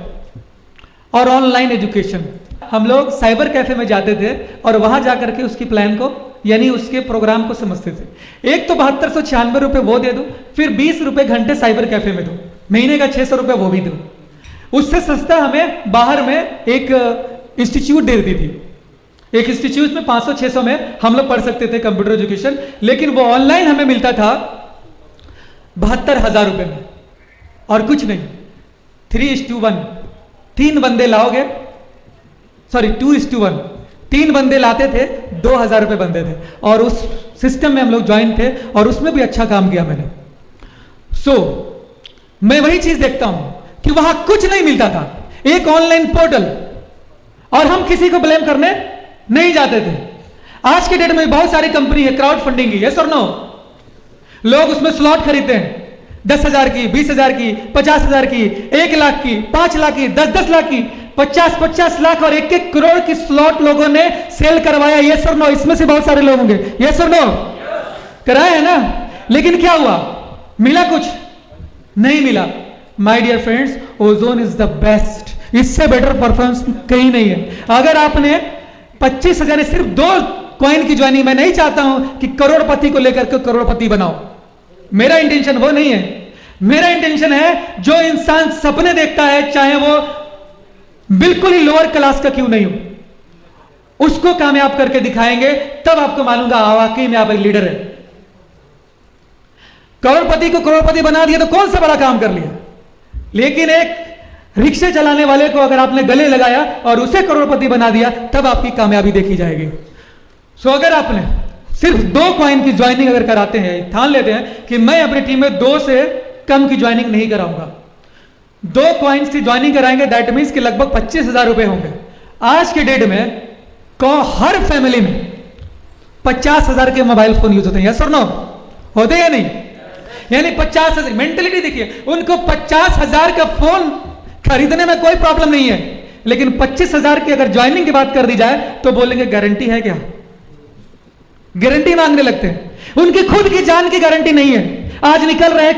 Speaker 1: और ऑनलाइन एजुकेशन। हम लोग साइबर कैफे में जाते थे और वहां जाकर के उसकी प्लान को यानी उसके प्रोग्राम को समझते थे। एक तो 7296 रुपये वो दे दो, फिर 20 रुपये घंटे साइबर कैफे में दो, महीने का 600 रुपये वो भी दो। उससे सस्ता हमें बाहर में एक इंस्टीट्यूट दे देती थी। एक इंस्टीट्यूट में 500-600 में हम लोग पढ़ सकते थे कंप्यूटर एजुकेशन, लेकिन वो ऑनलाइन हमें मिलता था 72,000 रुपये में और कुछ नहीं। 3:1, 3 बंदे लाओगे, सॉरी 2:1, 3 बंदे लाते थे, 2,000 रुपये बनते थे और उस सिस्टम में हम लोग ज्वाइन थे और उसमें भी अच्छा काम किया मैंने। मैं वही चीज देखता हूं कि वहां कुछ नहीं मिलता था, एक ऑनलाइन पोर्टल, और हम किसी को ब्लेम करने नहीं जाते थे। आज के डेट में बहुत सारी कंपनी है क्राउड फंडिंग की, यस और नो? लोग उसमें स्लॉट खरीदते हैं 10,000 की, 20,000 की, 50,000 की, 1 लाख की, 5 लाख की, 10-10 लाख की, 50-50 लाख और 1-1 करोड़ की स्लॉट लोगों ने सेल करवाया, यस और नो? इसमें से बहुत सारे लोग होंगे, यस और नो? कराया है ना? लेकिन क्या हुआ? मिला कुछ? नहीं मिला। My dear friends, ozone is the best, इससे बेटर परफॉर्मेंस कहीं नहीं है। अगर आपने 25,000 सिर्फ 2 कॉइन की ज्वाइनिंग, मैं नहीं चाहता हूं कि करोड़पति को लेकर के करोड़पति बनाओ, मेरा इंटेंशन वो नहीं है। मेरा इंटेंशन है जो इंसान सपने देखता है, चाहे वो बिल्कुल ही लोअर क्लास का क्यों नहीं हो, उसको कामयाब करके दिखाएंगे, तब आपको मालूम होगा वाकई में आप एक लीडर है। करोड़पति को करोड़पति बना दिया तो कौन सा बड़ा काम कर लिया, लेकिन एक रिक्शे चलाने वाले को अगर आपने गले लगाया और उसे करोड़पति बना दिया, तब आपकी कामयाबी देखी जाएगी। अगर आपने सिर्फ 2 कॉइन की ज्वाइनिंग अगर कराते हैं, ठान लेते हैं कि मैं अपनी टीम में 2 से कम की ज्वाइनिंग नहीं कराऊंगा, 2 कॉइन्स की ज्वाइनिंग कराएंगे, दैट मीन्स कि लगभग 25,000 रुपए होंगे। आज के डेट में हर फैमिली में 50,000 के मोबाइल फोन यूज होते हैं, यस और नो? होते हैं या नहीं? यानी 50,000, मेंटेलिटी देखिए, उनको 50,000 का फोन खरीदने में कोई प्रॉब्लम नहीं है, लेकिन 25,000 की अगर ज्वाइनिंग की बात कर दी जाए तो बोलेंगे गारंटी है क्या? गारंटी मांगने लगते हैं। उनकी खुद की जान की गारंटी नहीं है, आज निकल रहे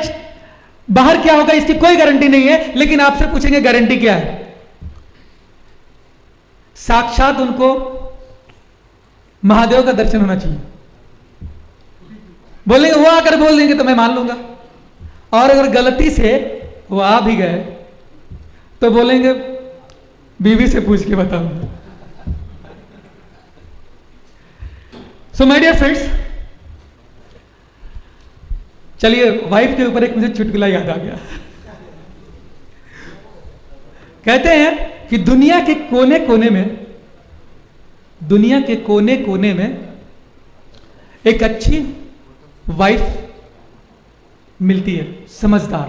Speaker 1: बाहर क्या होगा इसकी कोई गारंटी नहीं है, लेकिन आपसे पूछेंगे गारंटी क्या है? साक्षात उनको महादेव का दर्शन होना चाहिए, बोलेंगे, वो आकर बोल देंगे तो मैं मान लूंगा, और अगर गलती से वो आ भी गए तो बोलेंगे बीवी से पूछ के बताऊंगा। सो माय डियर फ्रेंड्स, चलिए वाइफ के ऊपर एक मुझे चुटकुला याद आ गया। कहते हैं कि दुनिया के कोने कोने में एक अच्छी वाइफ मिलती है, समझदार।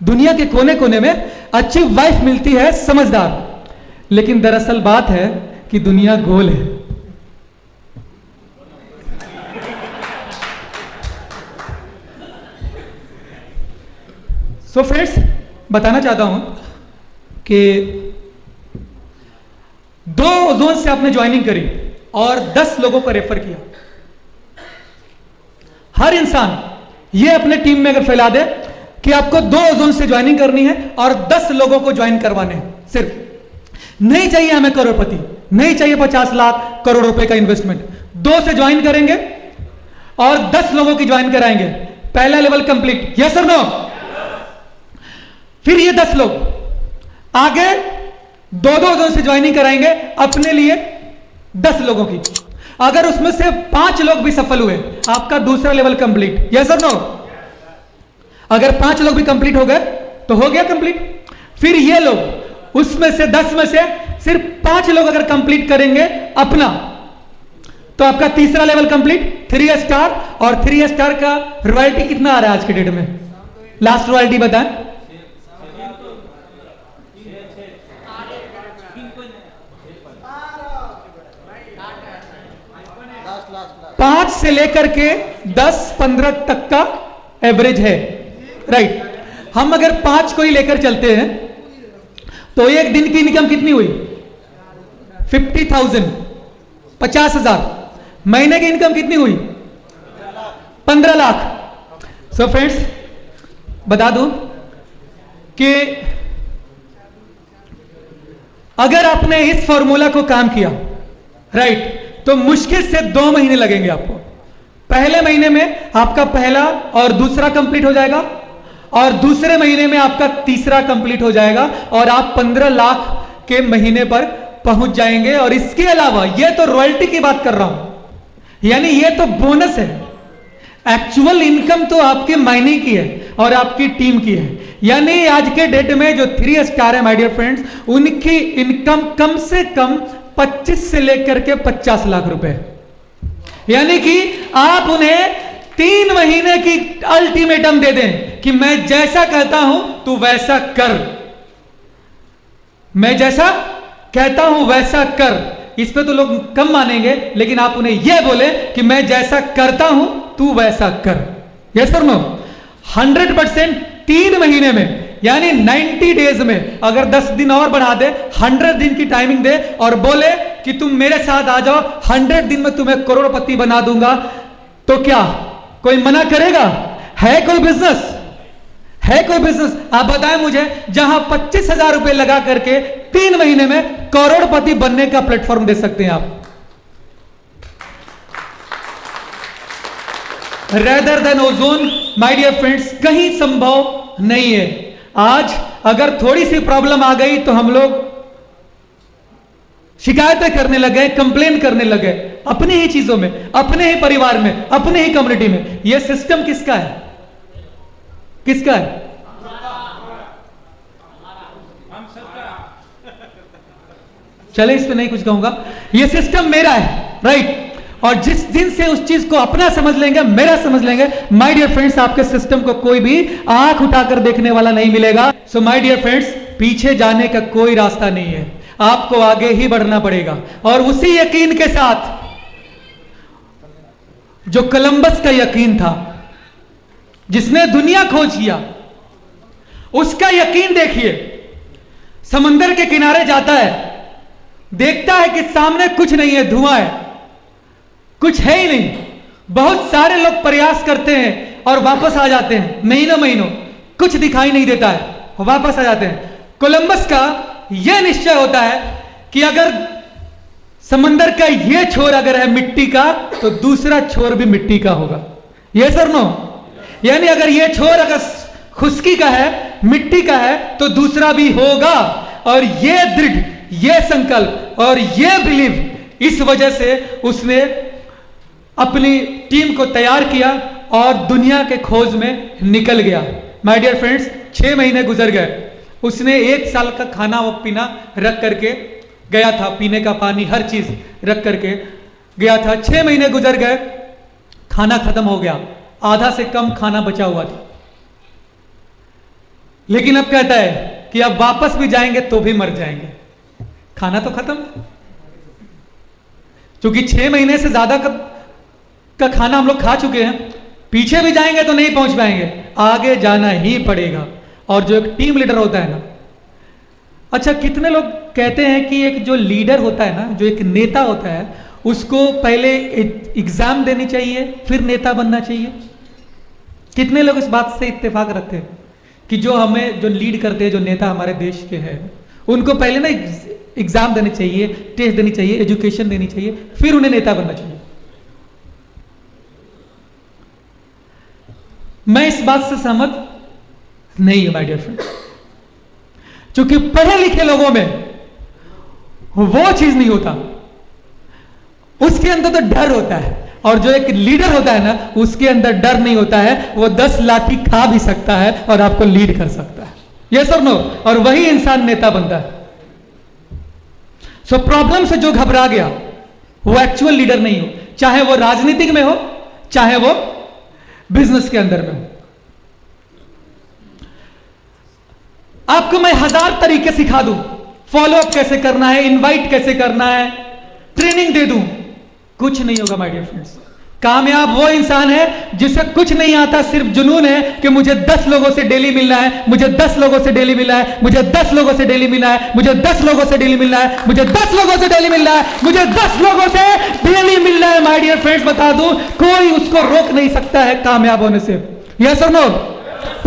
Speaker 1: दुनिया के कोने कोने में अच्छी वाइफ मिलती है, समझदार, लेकिन दरअसल बात है कि दुनिया गोल है। सो फ्रेंड्स, बताना चाहता हूं कि 2 ओजोन से आपने ज्वाइनिंग करी और 10 लोगों को रेफर किया। हर इंसान ये अपने टीम में अगर फैला दे कि आपको 2 ओजोन से ज्वाइनिंग करनी है और 10 लोगों को ज्वाइन करवाने हैं, सिर्फ नहीं चाहिए हमें करोड़पति, नहीं चाहिए 50 लाख करोड़ रुपए का इन्वेस्टमेंट, 2 से ज्वाइन करेंगे और 10 लोगों की ज्वाइन कराएंगे, पहला लेवल कंप्लीट, यस और नो? फिर ये 10 लोग आगे 2-2 ओजोन से ज्वाइनिंग कराएंगे अपने लिए 10 लोगों की। अगर उसमें से 5 लोग भी सफल हुए, आपका दूसरा लेवल कंप्लीट, यस और नो? अगर 5 लोग भी कंप्लीट हो गए तो हो गया कंप्लीट। फिर ये लोग उसमें से 10 में से सिर्फ 5 लोग अगर कंप्लीट करेंगे अपना, तो आपका तीसरा लेवल कंप्लीट, 3 स्टार। और 3 स्टार का रॉयल्टी कितना आ रहा है आज के डेट में? लास्ट रॉयल्टी बताएं। 5 से लेकर के 10-15 तक का एवरेज है, राइट? हम अगर 5 को ही लेकर चलते हैं तो एक दिन की इनकम कितनी हुई? 50,000, 50,000। महीने की इनकम कितनी हुई? 15 लाख। सो फ्रेंड्स, बता दूं कि अगर आपने इस फॉर्मूला को काम किया राइट, तो मुश्किल से 2 महीने लगेंगे आपको। पहले महीने में आपका पहला और दूसरा कंप्लीट हो जाएगा, और दूसरे महीने में आपका तीसरा कंप्लीट हो जाएगा, और आप 15 लाख के महीने पर पहुंच जाएंगे। और इसके अलावा ये तो रॉयल्टी की बात कर रहा हूं, यानी ये तो बोनस है। एक्चुअल इनकम तो आपके मायने की है और आपकी टीम की है। यानी आज के डेट में जो 3 स्टार है माय डियर फ्रेंड्स, उनकी इनकम कम से कम 25 से लेकर के 50 लाख रुपए, यानी कि आप उन्हें 3 महीने की अल्टीमेटम दे दें कि मैं जैसा कहता हूं तू वैसा कर, मैं जैसा कहता हूं वैसा कर। इस पे तो लोग कम मानेंगे, लेकिन आप उन्हें यह बोले कि मैं जैसा करता हूं तू वैसा कर। यस सर नो, 100% 3 महीने में, यानी 90 डेज में अगर 10 दिन और बढ़ा दे, 100 दिन की टाइमिंग दे और बोले कि तुम मेरे साथ आ जाओ, 100 दिन में तुम्हें करोड़पति बना दूंगा, तो क्या कोई मना करेगा? है कोई बिजनेस? है कोई बिजनेस? आप बताएं मुझे, जहां 25,000 रुपए लगा करके 3 महीने में करोड़पति बनने का प्लेटफॉर्म दे सकते हैं आप। Rather than ozone my dear friends, कहीं संभव नहीं है। आज अगर थोड़ी सी प्रॉब्लम आ गई तो हम लोग शिकायतें करने लगे, कंप्लेन करने लगे अपनी ही चीजों में, अपने ही परिवार में, अपने ही कम्युनिटी में। यह सिस्टम किसका है? किसका है? चले इस पे नहीं कुछ कहूंगा, यह सिस्टम मेरा है राइट। और जिस दिन से उस चीज को अपना समझ लेंगे, मेरा समझ लेंगे, माय डियर फ्रेंड्स, आपके सिस्टम को कोई भी आंख उठाकर देखने वाला नहीं मिलेगा। सो माय डियर फ्रेंड्स, पीछे जाने का कोई रास्ता नहीं है, आपको आगे ही बढ़ना पड़ेगा। और उसी यकीन के साथ जो कोलंबस का यकीन था, जिसने दुनिया खोज किया, उसका यकीन देखिए। समंदर के किनारे जाता है, देखता है कि सामने कुछ नहीं है, धुआं है, कुछ है ही नहीं। बहुत सारे लोग प्रयास करते हैं और वापस आ जाते हैं, महीनों महीनों कुछ दिखाई नहीं देता है, वापस आ जाते हैं। कोलंबस का यह निश्चय होता है कि अगर समंदर का यह छोर अगर है मिट्टी का, तो दूसरा छोर भी मिट्टी का होगा। यस और नो? यानी अगर यह छोर अगर खुश्की का है, मिट्टी का है, तो दूसरा भी होगा। और यह दृढ़, यह संकल्प और यह बिलीव, इस वजह से उसने अपनी टीम को तैयार किया और दुनिया के खोज में निकल गया। माय डियर फ्रेंड्स, 6 महीने गुजर गए, उसने 1 साल का खाना व पीना रख करके गया था, पीने का पानी हर चीज रख करके गया था। 6 महीने गुजर गए, खाना खत्म हो गया, आधा से कम खाना बचा हुआ था। लेकिन अब कहता है कि अब वापस भी जाएंगे तो भी मर जाएंगे, खाना तो खत्म। क्योंकि 6 महीने से ज्यादा का खाना हम लोग खा चुके हैं, पीछे भी जाएंगे तो नहीं पहुंच पाएंगे, आगे जाना ही पड़ेगा। और जो एक टीम लीडर होता है ना, अच्छा कितने लोग कहते हैं कि एक जो लीडर होता है ना, जो एक नेता होता है, उसको पहले एग्जाम देनी चाहिए फिर नेता बनना चाहिए? कितने लोग इस बात से इत्तेफाक रखते हैं कि जो हमें जो लीड करते हैं, जो नेता हमारे देश के हैं, उनको पहले ना एग्जाम देनी चाहिए, टेस्ट देनी चाहिए, एजुकेशन देनी चाहिए, फिर उन्हें नेता बनना चाहिए? मैं इस बात से सहमत नहीं है माय डियर फ्रेंड्स, क्योंकि पढ़े लिखे लोगों में वो चीज नहीं होता, उसके अंदर तो डर होता है। और जो एक लीडर होता है ना, उसके अंदर डर नहीं होता है, वो 10 लाठी खा भी सकता है और आपको लीड कर सकता है। यस और नो? और वही इंसान नेता बनता है। सो प्रॉब्लम से जो घबरा गया वो एक्चुअल लीडर नहीं हो, चाहे वो राजनीतिक में हो, चाहे वो बिजनेस के अंदर में हो। आपको मैं 1000 तरीके सिखा दूं, फॉलोअप कैसे करना है, इनवाइट कैसे करना है, ट्रेनिंग दे दूं, कुछ नहीं होगा माय डियर फ्रेंड्स। कामयाब वो इंसान है जिसे कुछ नहीं आता, सिर्फ जुनून है कि मुझे 10 लोगों से डेली मिलना है, मुझे 10 लोगों से डेली मिलना है, मुझे 10 लोगों से डेली मिलना है, मुझे 10 लोगों से डेली मिलना है, मुझे 10 लोगों से डेली मिलना है, मुझे 10 लोगों से डेली मिलना है। माय डियर फ्रेंड्स, बता दूं, कोई उसको रोक नहीं सकता है कामयाब होने से। यस और नो?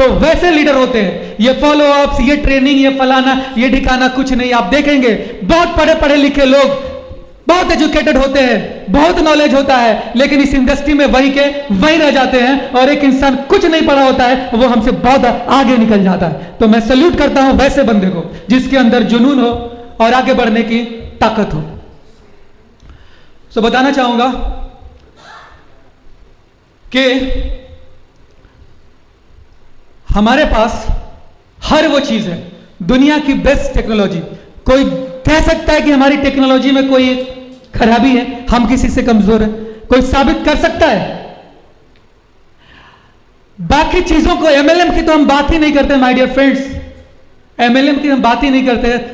Speaker 1: तो वैसे लीडर होते हैं। ये फॉलो अप्स, ये ट्रेनिंग, ये फलाना, ये ठिकाना कुछ नहीं। आप देखेंगे बहुत पढ़े पढ़े लिखे लोग, बहुत एजुकेटेड होते हैं, बहुत नॉलेज होता है, लेकिन इस इंडस्ट्री में वही के वही रह जाते हैं। और एक इंसान कुछ नहीं पढ़ा होता है, वो हमसे बहुत आगे निकल जाता है। तो मैं सल्यूट करता हूं वैसे बंदे को जिसके अंदर जुनून हो और आगे बढ़ने की ताकत हो। सो बताना चाहूंगा कि हमारे पास हर वो चीज है, दुनिया की बेस्ट टेक्नोलॉजी। कोई कह सकता है कि हमारी टेक्नोलॉजी में कोई खराबी है, हम किसी से कमजोर है, कोई साबित कर सकता है? बाकी चीजों को, एमएलएम की तो हम बात ही नहीं करते माय डियर फ्रेंड्स, एमएलएम की हम बात ही नहीं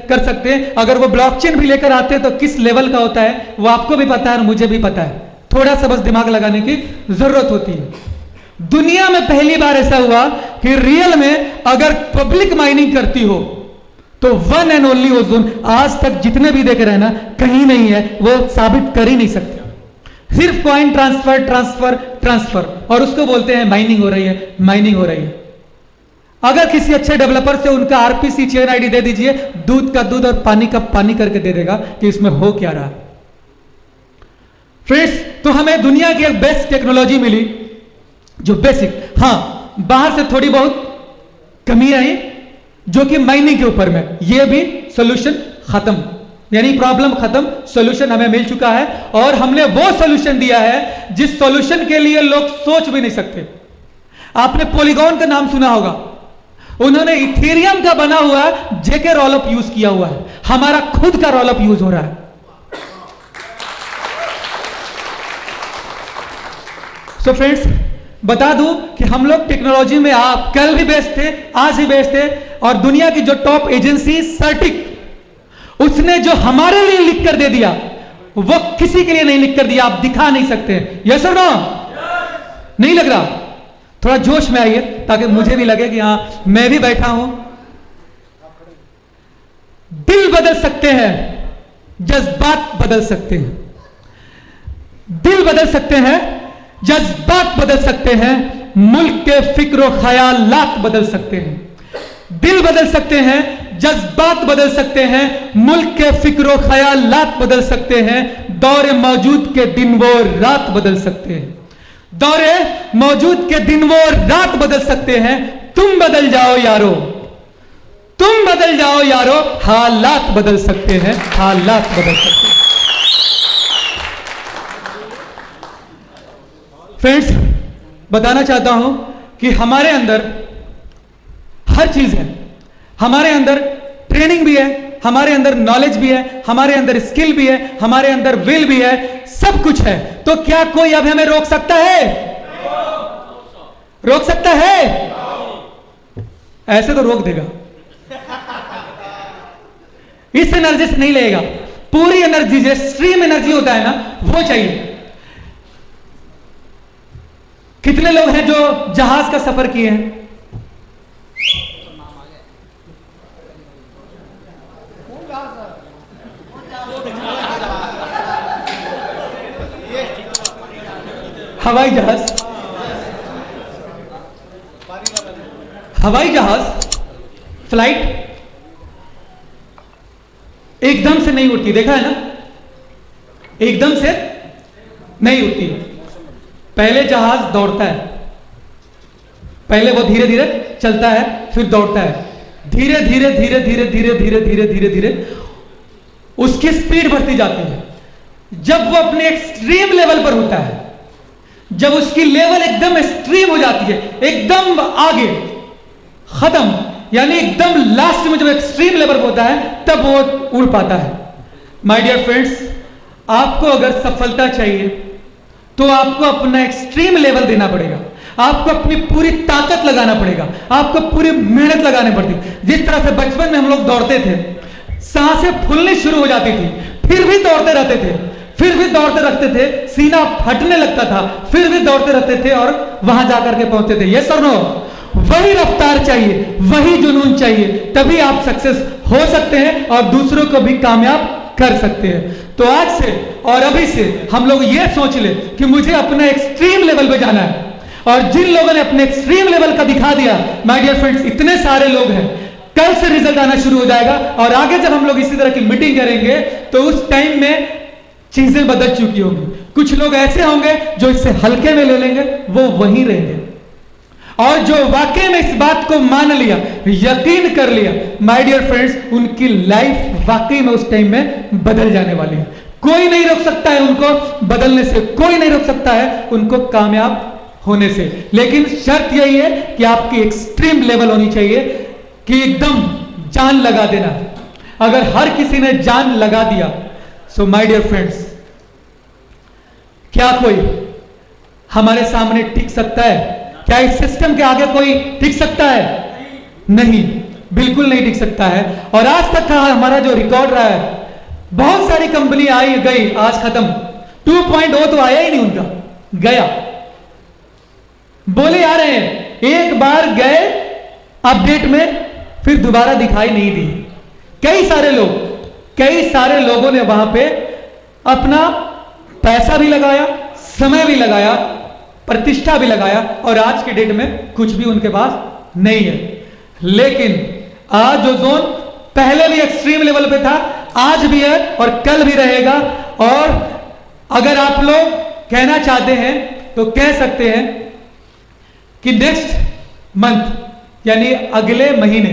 Speaker 1: कर सकते। अगर वो ब्लॉकचेन भी लेकर आते हैं तो किस लेवल का होता है वो आपको भी पता है और मुझे भी पता है। थोड़ा सा बस दिमाग लगाने की जरूरत होती है। दुनिया में पहली बार ऐसा हुआ कि रियल में अगर पब्लिक माइनिंग करती हो तो वन एंड ओनली ओजोन आज तक जितने भी देख रहे हैं ना, कहीं नहीं है, वो साबित कर ही नहीं सकते। सिर्फ कॉइन ट्रांसफर ट्रांसफर ट्रांसफर, और उसको बोलते हैं माइनिंग हो रही है, माइनिंग हो रही है। अगर किसी अच्छे डेवलपर से उनका आरपीसी चेन आईडी दे दीजिए, दूध का दूध और पानी का पानी करके दे देगा कि इसमें हो क्या रहा। फ्रेंड्स, तो हमें दुनिया की एक बेस्ट टेक्नोलॉजी मिली जो बेसिक, हाँ बाहर से थोड़ी बहुत कमी आई जो कि माइनिंग के ऊपर में, ये भी सॉल्यूशन खत्म, यानी प्रॉब्लम खत्म, सॉल्यूशन हमें मिल चुका है। और हमने वो सॉल्यूशन दिया है जिस सॉल्यूशन के लिए लोग सोच भी नहीं सकते। आपने पॉलीगॉन का नाम सुना होगा, उन्होंने इथेरियम का बना हुआ जेके रोलअप यूज किया हुआ है, हमारा खुद का रोलअप यूज हो रहा है। सो फ्रेंड्स, बता दूं कि हम लोग टेक्नोलॉजी में आप कल भी बेस्ट थे, आज भी बेस्ट थे, और दुनिया की जो टॉप एजेंसी सर्टिक, उसने जो हमारे लिए लिख कर दे दिया वो किसी के लिए नहीं लिख कर दिया, आप दिखा नहीं सकते। यस और नो? नहीं लग रहा? थोड़ा जोश में आइए ताकि मुझे भी लगे कि हाँ मैं भी बैठा हूं। दिल बदल सकते हैं, जज्बात बदल सकते हैं। दिल बदल सकते हैं, जज्बात बदल सकते हैं, मुल्क के फिक्र ख्यालात बदल सकते हैं। दिल बदल सकते हैं, जज्बात बदल सकते हैं, मुल्क के फिक्र ख्यालात बदल सकते हैं, दौरे मौजूद के दिन वो रात बदल सकते हैं। दौरे मौजूद के दिन वो रात बदल सकते हैं। तुम बदल जाओ यारो, तुम बदल जाओ यारो, हालात बदल सकते हैं, हालात बदल सकते हैं। फ्रेंड्स, बताना चाहता हूं कि हमारे अंदर हर चीज है, हमारे अंदर ट्रेनिंग भी है, हमारे अंदर नॉलेज भी है, हमारे अंदर स्किल भी है, हमारे अंदर विल भी है, सब कुछ है। तो क्या कोई अब हमें रोक सकता है? रोक सकता है? ऐसे तो रोक देगा, इस एनर्जी से नहीं लेगा। पूरी एनर्जी, जो स्ट्रीम एनर्जी होता है ना, वो चाहिए। कितने लोग हैं जो जहाज का सफर किए हैं? हवाई जहाज, हवाई जहाज फ्लाइट एकदम से नहीं उड़ती, देखा है ना? एकदम से नहीं उड़ती। पहले जहाज दौड़ता है, पहले वो धीरे धीरे चलता है, फिर दौड़ता है, धीरे धीरे धीरे धीरे धीरे धीरे धीरे धीरे धीरे उसकी स्पीड बढ़ती जाती है। जब वो अपने एक्सट्रीम लेवल पर होता है, जब उसकी लेवल एकदम एक्सट्रीम हो जाती है, एकदम आगे खत्म, यानी एकदम लास्ट में जब एक्सट्रीम लेवल होता है, तब वो उड़ पाता है। माय डियर फ्रेंड्स, आपको अगर सफलता चाहिए तो आपको अपना एक्सट्रीम लेवल देना पड़ेगा, आपको अपनी पूरी ताकत लगाना पड़ेगा, आपको पूरी मेहनत लगानी पड़ती। जिस तरह से बचपन में हम लोग दौड़ते थे, सांसें फूलनी शुरू हो जाती थी, फिर भी दौड़ते रहते थे, फिर भी दौड़ते रहते थे, सीना फटने लगता था, फिर भी दौड़ते रहते थे और वहां जाकर के पहुंचते थे। यस और नो? वही रफ्तार चाहिए, वही जुनून चाहिए, तभी आप सक्सेस हो सकते हैं और दूसरों को भी कामयाब कर सकते हैं। तो आज से और अभी से हम लोग ये सोच ले कि मुझे अपना एक्सट्रीम लेवल पे जाना है, और जिन लोगों ने अपने एक्सट्रीम लेवल का दिखा दिया, माय डियर फ्रेंड्स, इतने सारे लोग हैं, कल से रिजल्ट आना शुरू हो जाएगा। और आगे जब हम लोग इसी तरह की मीटिंग करेंगे तो उस टाइम में चीजें बदल चुकी होंगी। कुछ लोग ऐसे होंगे जो इससे हल्के में ले लेंगे, वो वहीं रहेंगे, और जो वाकई में इस बात को मान लिया, यकीन कर लिया, माय डियर फ्रेंड्स, उनकी लाइफ वाकई में उस टाइम में बदल जाने वाली है। कोई नहीं रोक सकता है उनको बदलने से, कोई नहीं रोक सकता है उनको कामयाब होने से। लेकिन शर्त यही है कि आपकी एक्सट्रीम लेवल होनी चाहिए कि एकदम जान लगा देना। अगर हर किसी ने जान लगा दिया, सो माय डियर फ्रेंड्स, क्या कोई हमारे सामने टिक सकता है? क्या इस सिस्टम के आगे कोई टिक सकता है? नहीं, बिल्कुल नहीं टिक सकता है। और आज तक का हमारा जो रिकॉर्ड रहा है, बहुत सारी कंपनी आई गई, आज खत्म। 2.0 तो आया ही नहीं उनका, गया। बोले आ रहे हैं, एक बार गए अपडेट में, फिर दोबारा दिखाई नहीं दी। कई सारे लोगों ने वहां पे अपना पैसा भी लगाया, समय भी लगाया, प्रतिष्ठा भी लगाया, और आज के डेट में कुछ भी उनके पास नहीं है। लेकिन आज जो जोन पहले भी एक्सट्रीम लेवल पे था, आज भी है और कल भी रहेगा। और अगर आप लोग कहना चाहते हैं तो कह सकते हैं कि नेक्स्ट मंथ यानी अगले महीने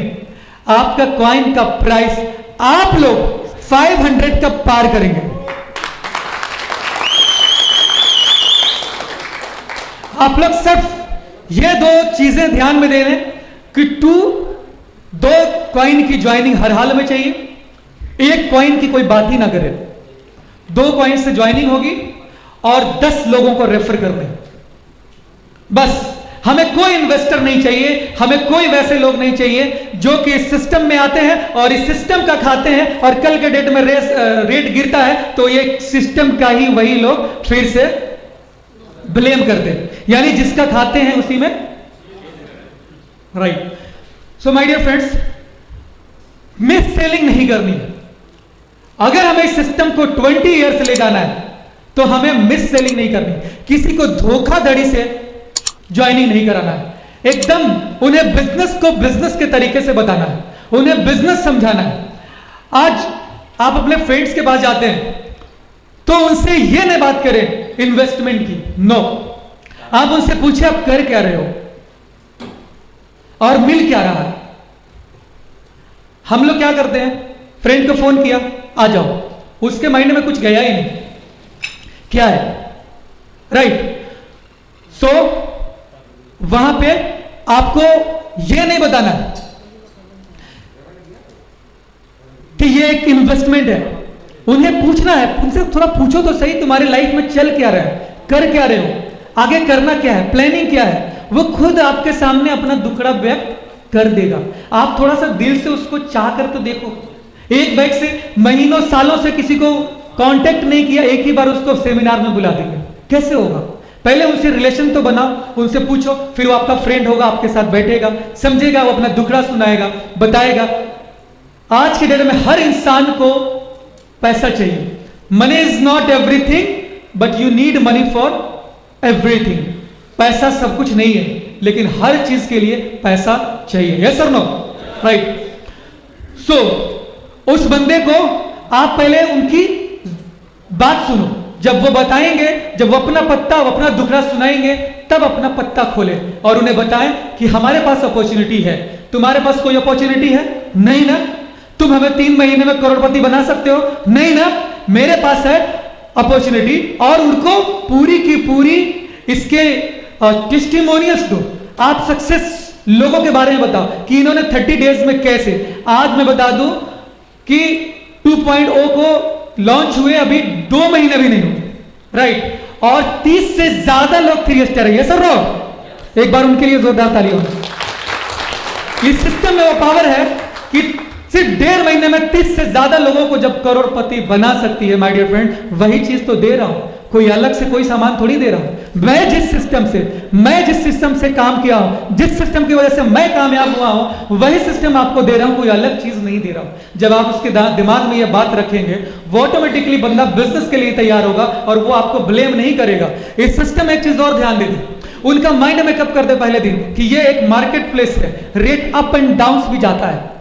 Speaker 1: आपका कॉइन का प्राइस आप लोग 500 का पार करेंगे। आप लोग सिर्फ ये दो चीजें ध्यान में दे लें कि दो कॉइन की ज्वाइनिंग हर हाल में चाहिए। एक कॉइन की कोई बात ही ना करे, 2 कॉइन से ज्वाइनिंग होगी और 10 लोगों को रेफर कर दें। बस हमें कोई इन्वेस्टर नहीं चाहिए, हमें कोई वैसे लोग नहीं चाहिए जो कि इस सिस्टम में आते हैं और इस सिस्टम का खाते हैं, और कल के डेट में रेट गिरता है तो ये सिस्टम का ही वही लोग फिर से ब्लेम कर दे, यानी जिसका खाते हैं उसी में, right. So my dear friends, misselling नहीं करनी है। अगर हमें इस सिस्टम को 20 ईयर्स ले जाना है तो हमें मिस सेलिंग नहीं करनी, किसी को धोखाधड़ी से ज्वाइनिंग नहीं कराना है। एकदम उन्हें बिजनेस को बिजनेस के तरीके से बताना है, उन्हें बिजनेस समझाना है। आज आप अपने फ्रेंड्स के पास जाते हैं तो उनसे ये नहीं बात करें इन्वेस्टमेंट की, नो। आप उनसे पूछे आप कर क्या रहे हो और मिल क्या रहा है। हम लोग क्या करते हैं, फ्रेंड को फोन किया, आ जाओ, उसके माइंड में कुछ गया ही नहीं, क्या है, राइट। सो वहां पे आपको यह नहीं बताना कि यह एक इन्वेस्टमेंट है। उन्हें पूछना है, उनसे थोड़ा पूछो तो सही, तुम्हारी लाइफ में चल क्या रहा है, कर क्या रहे हो, आगे करना क्या है, प्लानिंग क्या है। वो खुद आपके सामने अपना दुखड़ा व्यक्त कर देगा। आप थोड़ा सा दिल से उसको चाह कर तो देखो। एक बैग से महीनों सालों से किसी को कांटेक्ट नहीं किया, एक ही बार उसको सेमिनार में बुला देंगे, कैसे होगा? पहले उनसे रिलेशन तो बनाओ, उनसे पूछो, फिर वो आपका फ्रेंड होगा, आपके साथ बैठेगा, समझेगा, वो अपना दुखड़ा सुनाएगा, बताएगा। आज के डेट में हर इंसान को पैसा चाहिए। Money is not everything but you need money for everything. पैसा सब कुछ नहीं है, लेकिन हर चीज के लिए पैसा चाहिए। यस और नो, राइट। सो उस बंदे को आप पहले उनकी बात सुनो, जब वो बताएंगे, जब वो अपना पत्ता, वो अपना दुखड़ा सुनाएंगे, तब अपना पत्ता खोले और उन्हें बताएं कि हमारे पास अपॉर्चुनिटी है। तुम्हारे पास कोई अपॉर्चुनिटी है? नहीं ना। तुम हमें 3 महीने में करोड़पति बना सकते हो? नहीं ना। मेरे पास है अपॉर्चुनिटी। और उनको पूरी की पूरी इसके टेस्टिमोनियल्स दो। आप सक्सेस लोगों के बारे में बताओ कि इन्होंने 30 डेज में कैसे। आज मैं बता दूं कि 2.0 को लॉन्च हुए अभी 2 महीने भी नहीं हुए, राइट। और 30 से ज्यादा लोग 3 स्टार है। सर रो एक बार उनके लिए जोरदार तालियां। इस सिस्टम में वो पावर है कि सिर्फ 1.5 महीने में 30 से ज्यादा लोगों को जब करोड़पति बना सकती है। माय डियर फ्रेंड, वही चीज तो दे रहा हूं, कोई अलग से कोई सामान थोड़ी दे रहा हूं। मैं जिस सिस्टम से काम किया हूं, जिस सिस्टम की वजह से मैं कामयाब हुआ हूं, वही सिस्टम आपको दे रहा हूं, कोई अलग चीज नहीं दे रहा हूं। जब आप उसके दिमाग में यह बात रखेंगे, वो ऑटोमेटिकली बंदा बिजनेस के लिए तैयार होगा और वो आपको ब्लेम नहीं करेगा। इस सिस्टम में एक चीज और ध्यान दे दें, उनका माइंड मेकअप कर दे पहले दिन कि ये एक मार्केट प्लेस है, रेट अप एंड डाउन भी जाता है।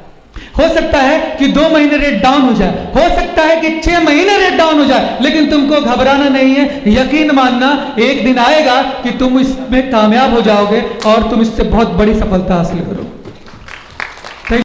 Speaker 1: हो सकता है कि 2 महीने रेट डाउन हो जाए, हो सकता है कि 6 महीने रेट डाउन हो जाए, लेकिन तुमको घबराना नहीं है। यकीन मानना, एक दिन आएगा कि तुम इसमें कामयाब हो जाओगे और तुम इससे बहुत बड़ी सफलता हासिल करोगे।